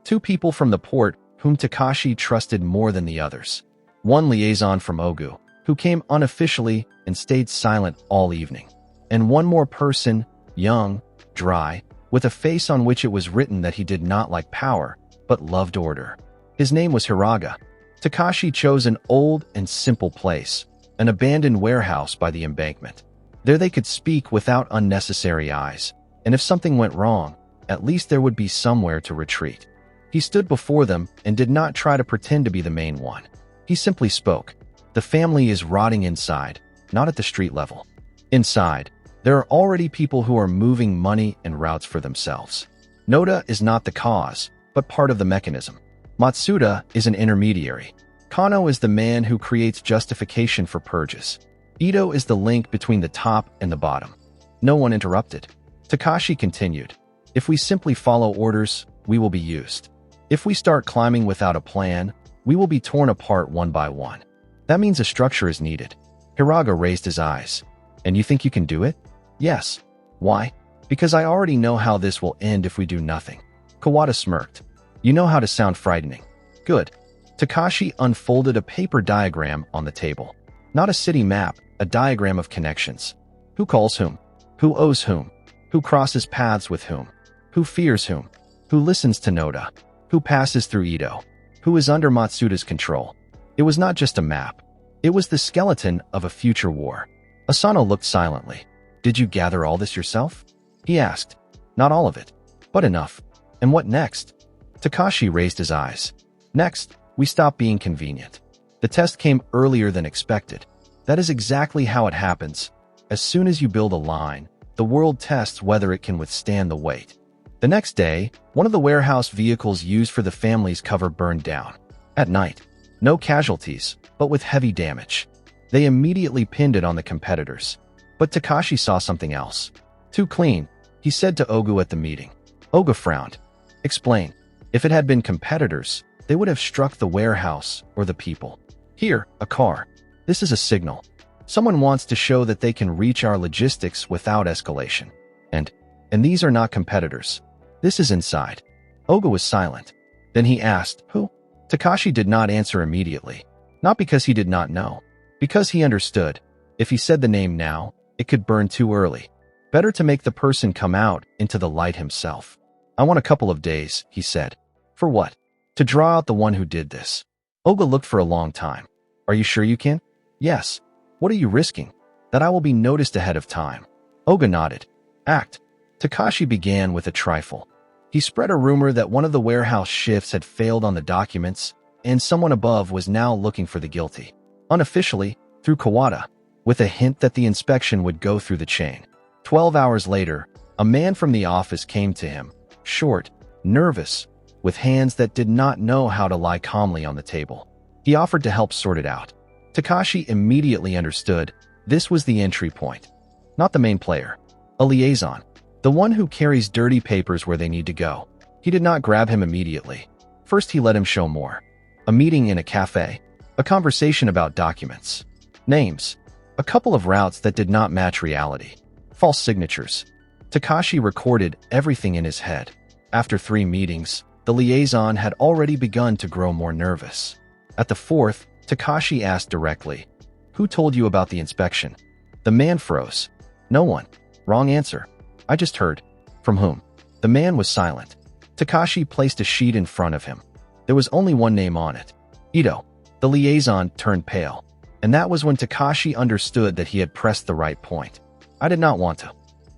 2 people from the port whom Takashi trusted more than the others. 1 liaison from Ogu, who came unofficially and stayed silent all evening. And 1 more person, young, dry, with a face on which it was written that he did not like power, but loved order. His name was Hiraga. Takashi chose an old and simple place, an abandoned warehouse by the embankment. There they could speak without unnecessary eyes, and if something went wrong, at least there would be somewhere to retreat. He stood before them and did not try to pretend to be the main one. He simply spoke. "The family is rotting inside, not at the street level. Inside, there are already people who are moving money and routes for themselves. Noda is not the cause, but part of the mechanism. Matsuda is an intermediary. Kano is the man who creates justification for purges. Ito is the link between the top and the bottom." No one interrupted. Takashi continued. "If we simply follow orders, we will be used. If we start climbing without a plan, we will be torn apart one by one. That means a structure is needed." Hiraga raised his eyes. "And you think you can do it?" "Yes." "Why?" "Because I already know how this will end if we do nothing." Kawada smirked. "You know how to sound frightening." "Good." Takashi unfolded a paper diagram on the table. Not a city map, a diagram of connections. Who calls whom? Who owes whom? Who crosses paths with whom? Who fears whom? Who listens to Noda? Who passes through Ito? Who is under Matsuda's control? It was not just a map. It was the skeleton of a future war. Asano looked silently. "Did you gather all this yourself?" he asked. "Not all of it, but enough." "And what next?" Takashi raised his eyes. "Next, we stop being convenient." The test came earlier than expected. That is exactly how it happens. As soon as you build a line, the world tests whether it can withstand the weight. The next day, one of the warehouse vehicles used for the family's cover burned down. At night. No casualties, but with heavy damage. They immediately pinned it on the competitors. But Takashi saw something else. "Too clean," he said to Ogu at the meeting. Ogu frowned. "Explain." "If it had been competitors, they would have struck the warehouse or the people. Here, a car. This is a signal. Someone wants to show that they can reach our logistics without escalation. And these are not competitors. This is inside." Ogu was silent. Then he asked, "Who?" Takashi did not answer immediately. Not because he did not know. Because he understood. If he said the name now, it could burn too early. Better to make the person come out into the light himself. "I want a couple of days," he said. "For what?" "To draw out the one who did this." Ogu looked for a long time. "Are you sure you can?" "Yes." "What are you risking?" "That I will be noticed ahead of time." Ogu nodded. "Act." Takashi began with a trifle. He spread a rumor that one of the warehouse shifts had failed on the documents, and someone above was now looking for the guilty. Unofficially, through Kawada, with a hint that the inspection would go through the chain. 12 hours later, a man from the office came to him, short, nervous, with hands that did not know how to lie calmly on the table. He offered to help sort it out. Takashi immediately understood this was the entry point. Not the main player. A liaison. The one who carries dirty papers where they need to go. He did not grab him immediately. First, he let him show more. A meeting in a cafe. A conversation about documents. Names. A couple of routes that did not match reality. False signatures. Takashi recorded everything in his head. After 3 meetings, the liaison had already begun to grow more nervous. At the 4th, Takashi asked directly, "Who told you about the inspection?" The man froze. "No one." "Wrong answer." "I just heard." "From whom?" The man was silent. Takashi placed a sheet in front of him. There was only one name on it. Ito. The liaison turned pale. And that was when Takashi understood that he had pressed the right point. "I did not want to."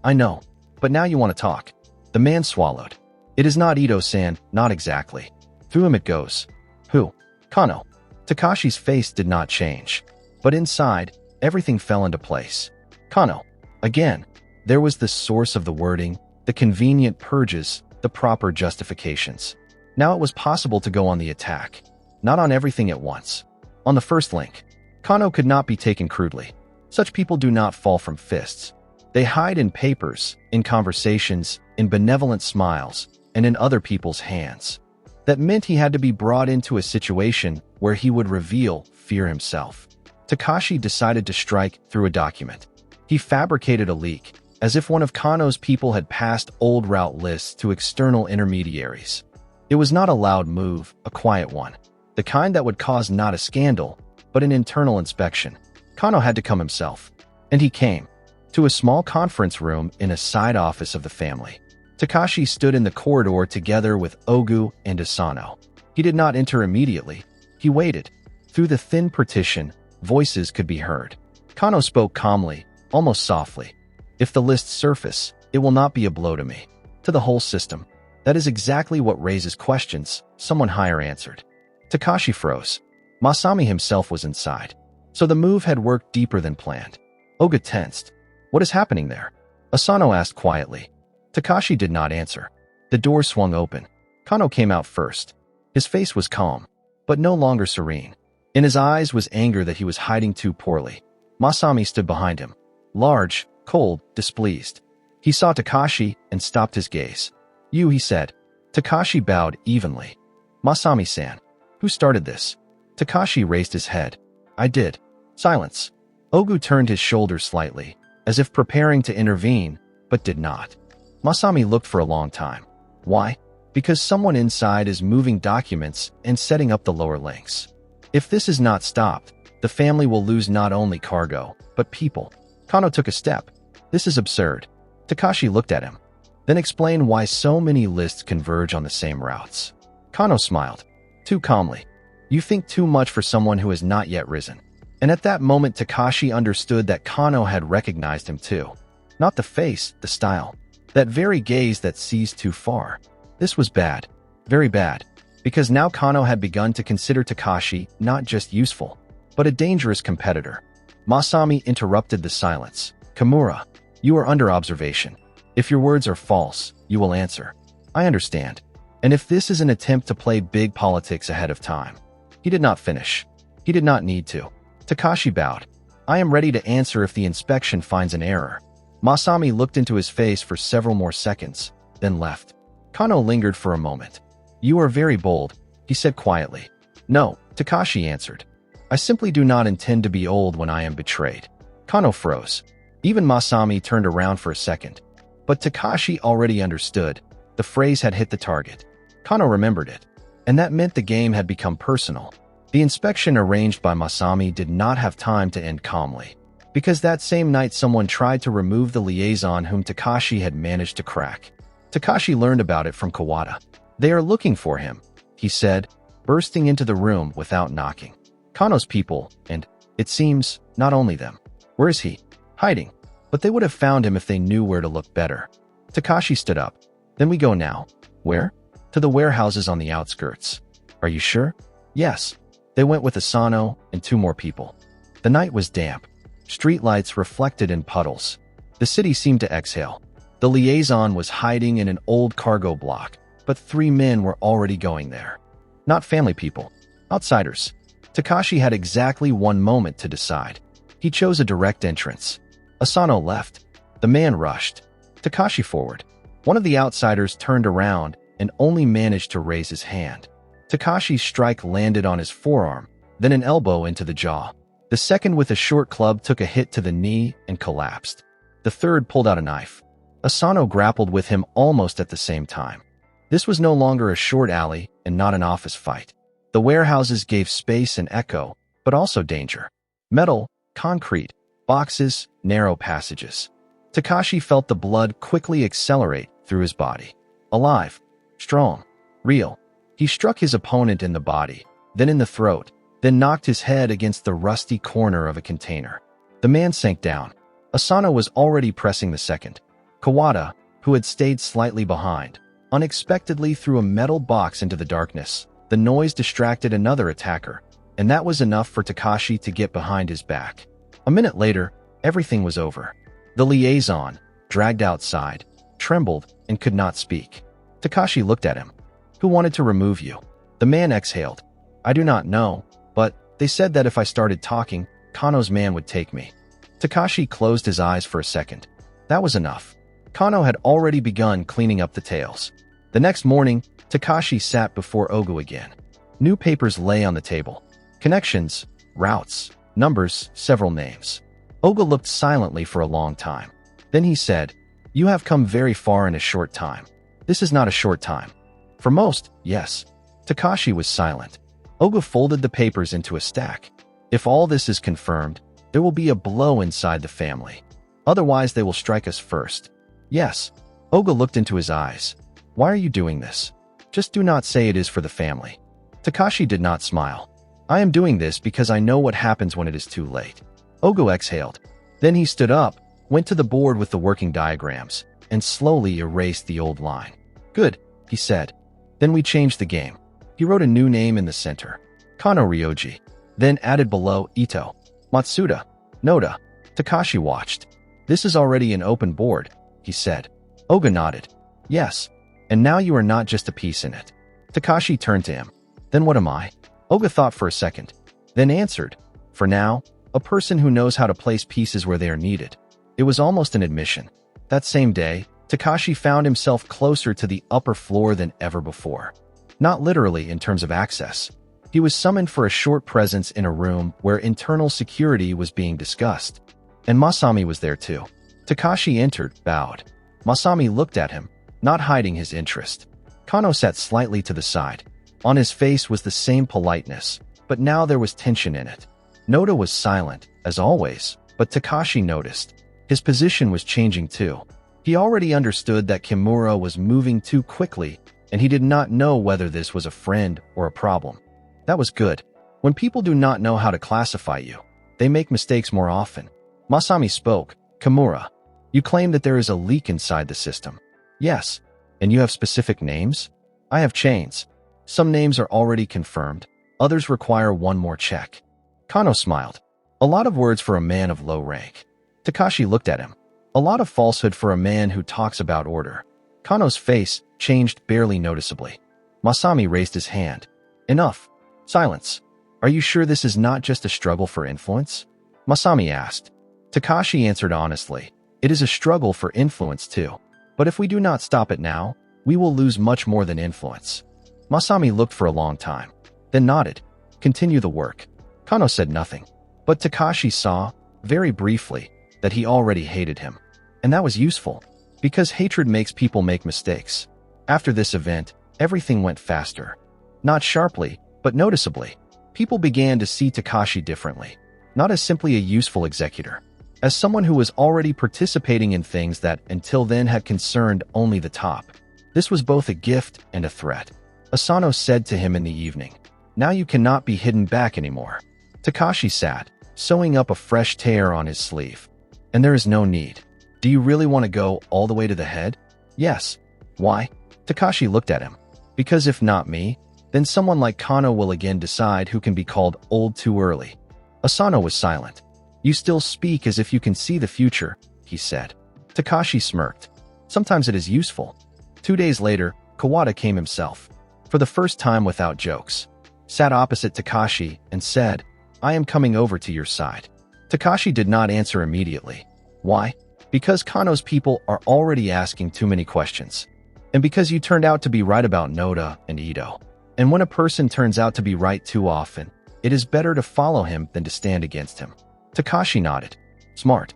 "I know. But now you want to talk." The man swallowed. "It is not Ito-san, not exactly. Through him it goes." "Who?" "Kano." Takashi's face did not change. But inside, everything fell into place. Kano. Again, there was the source of the wording, the convenient purges, the proper justifications. Now it was possible to go on the attack. Not on everything at once. On the first link. Kano could not be taken crudely. Such people do not fall from fists. They hide in papers, in conversations, in benevolent smiles, and in other people's hands. That meant he had to be brought into a situation where he would reveal fear himself. Takashi decided to strike through a document. He fabricated a leak, as if one of Kano's people had passed old route lists to external intermediaries. It was not a loud move, a quiet one. The kind that would cause not a scandal, but an internal inspection. Kano had to come himself. And he came. To a small conference room in a side office of the family. Takashi stood in the corridor together with Ogu and Asano. He did not enter immediately. He waited. Through the thin partition, voices could be heard. Kano spoke calmly, almost softly. "If the lists surface, it will not be a blow to me. To the whole system. That is exactly what raises questions," someone higher answered. Takashi froze. Masami himself was inside. So the move had worked deeper than planned. Oga tensed. "What is happening there?" Asano asked quietly. Takashi did not answer. The door swung open. Kano came out first. His face was calm, but no longer serene. In his eyes was anger that he was hiding too poorly. Masami stood behind him. Large, cold, displeased. He saw Takashi and stopped his gaze. "You," he said. Takashi bowed evenly. "Masami-san. Who started this?" Takashi raised his head. "I did." Silence. Ogu turned his shoulders slightly, as if preparing to intervene, but did not. Masami looked for a long time. Why? Because someone inside is moving documents and setting up the lower links. If this is not stopped, the family will lose not only cargo, but people. Kano took a step. "This is absurd." Takashi looked at him. "Then explain why so many lists converge on the same routes." Kano smiled. Too calmly. "You think too much for someone who has not yet risen." And at that moment Takashi understood that Kano had recognized him too. Not the face, the style. That very gaze that sees too far. This was bad. Very bad. Because now Kano had begun to consider Takashi not just useful, but a dangerous competitor. Masami interrupted the silence. "Kimura, you are under observation. If your words are false, you will answer. I understand. And if this is an attempt to play big politics ahead of time." He did not finish. He did not need to. Takashi bowed. "I am ready to answer if the inspection finds an error." Masami looked into his face for several more seconds, then left. Kano lingered for a moment. "You are very bold," he said quietly. "No," Takashi answered. "I simply do not intend to be old when I am betrayed." Kano froze. Even Masami turned around for a second. But Takashi already understood. The phrase had hit the target. Kano remembered it. And that meant the game had become personal. The inspection arranged by Masami did not have time to end calmly. Because that same night someone tried to remove the liaison whom Takashi had managed to crack. Takashi learned about it from Kawada. "They are looking for him," he said, bursting into the room without knocking. "Kano's people, and, it seems, not only them. Where is he?" "Hiding. But they would have found him if they knew where to look better." Takashi stood up. "Then we go now." "Where?" "To the warehouses on the outskirts." "Are you sure?" Yes. They went with Asano and 2 more people. The night was damp. Streetlights reflected in puddles. The city seemed to exhale. The liaison was hiding in an old cargo block, but 3 men were already going there. Not family people. Outsiders. Takashi had exactly 1 moment to decide. He chose a direct entrance. Asano left. The man rushed. Takashi forward. One of the outsiders turned around and only managed to raise his hand. Takashi's strike landed on his forearm, then an elbow into the jaw. The second with a short club took a hit to the knee and collapsed. The third pulled out a knife. Asano grappled with him almost at the same time. This was no longer a short alley and not an office fight. The warehouses gave space and echo, but also danger. Metal, concrete, boxes, narrow passages. Takashi felt the blood quickly accelerate through his body. Alive, strong, real. He struck his opponent in the body, then in the throat, then knocked his head against the rusty corner of a container. The man sank down. Asano was already pressing the second. Kawada, who had stayed slightly behind, unexpectedly threw a metal box into the darkness. The noise distracted another attacker, and that was enough for Takashi to get behind his back. A minute later, everything was over. The liaison, dragged outside, trembled and could not speak. Takashi looked at him. Who wanted to remove you? The man exhaled. I do not know, but they said that if I started talking, Kano's man would take me. Takashi closed his eyes for a second. That was enough. Kano had already begun cleaning up the tails. The next morning, Takashi sat before Ogu again. New papers lay on the table. Connections, routes, numbers, several names. Ogu looked silently for a long time. Then he said, "You have come very far in a short time." "This is not a short time." "For most, yes." Takashi was silent. Ogu folded the papers into a stack. "If all this is confirmed, there will be a blow inside the family. Otherwise, they will strike us first." "Yes." Ogu looked into his eyes. "Why are you doing this? Just do not say it is for the family." Takashi did not smile. "I am doing this because I know what happens when it is too late." Ogu exhaled. Then he stood up, went to the board with the working diagrams, and slowly erased the old line. "Good," he said. "Then we changed the game." He wrote a new name in the center. Kano Ryoji. Then added below Ito, Matsuda, Noda. Takashi watched. "This is already an open board," he said. Ogu nodded. "Yes. And now you are not just a piece in it." Takashi turned to him. "Then what am I?" Ogu thought for a second, then answered, "For now, a person who knows how to place pieces where they are needed." It was almost an admission. That same day, Takashi found himself closer to the upper floor than ever before. Not literally in terms of access. He was summoned for a short presence in a room where internal security was being discussed. And Masami was there too. Takashi entered, bowed. Masami looked at him, not hiding his interest. Kano sat slightly to the side. On his face was the same politeness, but now there was tension in it. Noda was silent, as always, but Takashi noticed. His position was changing too. He already understood that Kimura was moving too quickly, and he did not know whether this was a friend or a problem. That was good. When people do not know how to classify you, they make mistakes more often. Masami spoke. "Kimura, you claim that there is a leak inside the system." "Yes." "And you have specific names?" "I have chains. Some names are already confirmed. Others require one more check." Kano smiled. A lot of words for a man of low rank. Takashi looked at him. A lot of falsehood for a man who talks about order. Kano's face changed barely noticeably. Masami raised his hand. "Enough." Silence. "Are you sure this is not just a struggle for influence?" Masami asked. Takashi answered honestly. "It is a struggle for influence too. But if we do not stop it now, we will lose much more than influence." Masami looked for a long time, then nodded. "Continue the work." Kano said nothing. But Takashi saw, very briefly, that he already hated him. And that was useful, because hatred makes people make mistakes. After this event, everything went faster. Not sharply, but noticeably. People began to see Takashi differently, not as simply a useful executor, as someone who was already participating in things that until then had concerned only the top. This was both a gift and a threat. Asano said to him in the evening, "Now you cannot be hidden back anymore." Takashi sat, sewing up a fresh tear on his sleeve. "And there is no need. Do you really want to go all the way to the head?" "Yes." "Why?" Takashi looked at him. "Because if not me, Then someone like Kano will again decide who can be called old too early. Asano was silent. You still speak as if you can see the future, he said. Takashi smirked. Sometimes it is useful. 2 days later, Kawada came himself. For the first time without jokes. Sat opposite Takashi and said, I am coming over to your side. Takashi did not answer immediately. Why? Because Kano's people are already asking too many questions. And because you turned out to be right about Noda and Ito. And when a person turns out to be right too often, it is better to follow him than to stand against him. Takashi nodded. Smart.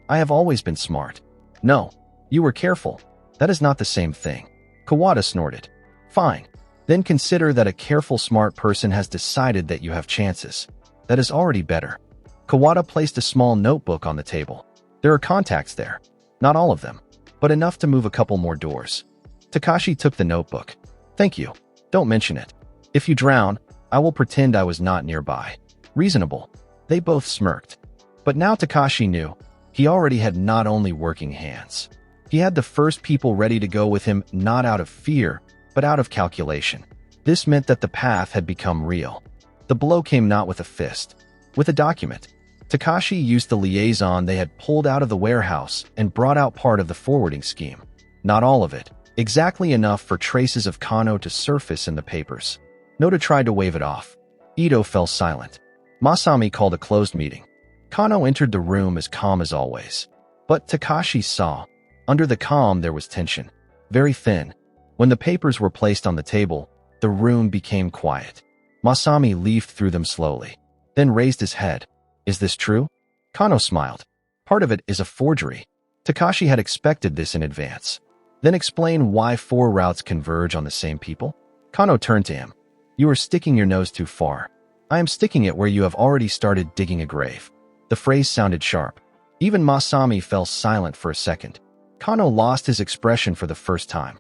I have always been smart. No, you were careful. That is not the same thing. Kawada snorted. Fine. Then consider that a careful smart person has decided that you have chances. That is already better. Kawada placed a small notebook on the table. There are contacts there. Not all of them, but enough to move a couple more doors. Takashi took the notebook. Thank you. Don't mention it. If you drown, I will pretend I was not nearby. Reasonable. They both smirked. But now Takashi knew. He already had not only working hands. He had the first people ready to go with him not out of fear, but out of calculation. This meant that the path had become real. The blow came not with a fist, with a document. Takashi used the liaison they had pulled out of the warehouse and brought out part of the forwarding scheme. Not all of it. Exactly enough for traces of Kano to surface in the papers. Noda tried to wave it off. Ito fell silent. Masami called a closed meeting. Kano entered the room as calm as always. But Takashi saw. Under the calm there was tension. Very thin. When the papers were placed on the table, the room became quiet. Masami leafed through them slowly. Then raised his head. Is this true? Kano smiled. Part of it is a forgery. Takashi had expected this in advance. Then explain why 4 routes converge on the same people? Kano turned to him. You are sticking your nose too far. I am sticking it where you have already started digging a grave. The phrase sounded sharp. Even Masami fell silent for a second. Kano lost his expression for the first time.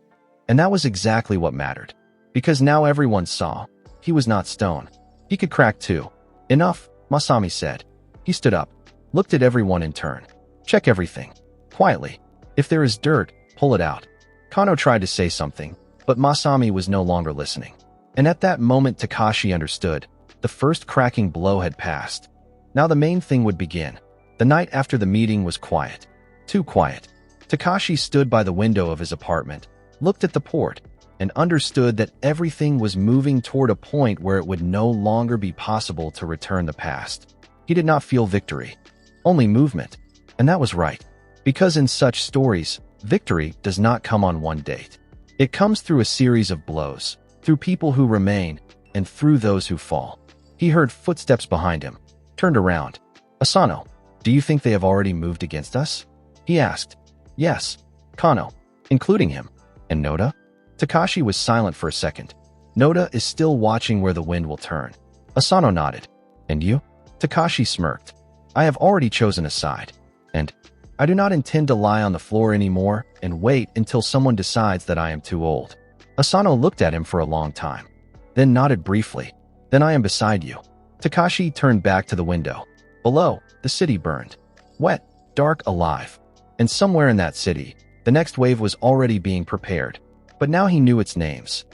And that was exactly what mattered. Because now everyone saw. He was not stone. He could crack too. Enough, Masami said. He stood up. Looked at everyone in turn. Check everything. Quietly. If there is dirt, pull it out. Kano tried to say something, but Masami was no longer listening. And at that moment Takashi understood. The first cracking blow had passed. Now the main thing would begin. The night after the meeting was quiet. Too quiet. Takashi stood by the window of his apartment, looked at the port, and understood that everything was moving toward a point where it would no longer be possible to return the past. He did not feel victory, only movement. And that was right. Because in such stories, victory does not come on one date. It comes through a series of blows, through people who remain, and through those who fall. He heard footsteps behind him, turned around. Asano, do you think they have already moved against us? He asked. Yes. Kano, including him. And Noda? Takashi was silent for a second. Noda is still watching where the wind will turn. Asano nodded. And you? Takashi smirked. I have already chosen a side. And I do not intend to lie on the floor anymore and wait until someone decides that I am too old. Asano looked at him for a long time, then nodded briefly. Then I am beside you. Takashi turned back to the window. Below, the city burned. Wet, dark, alive. And somewhere in that city, the next wave was already being prepared. But now he knew its names.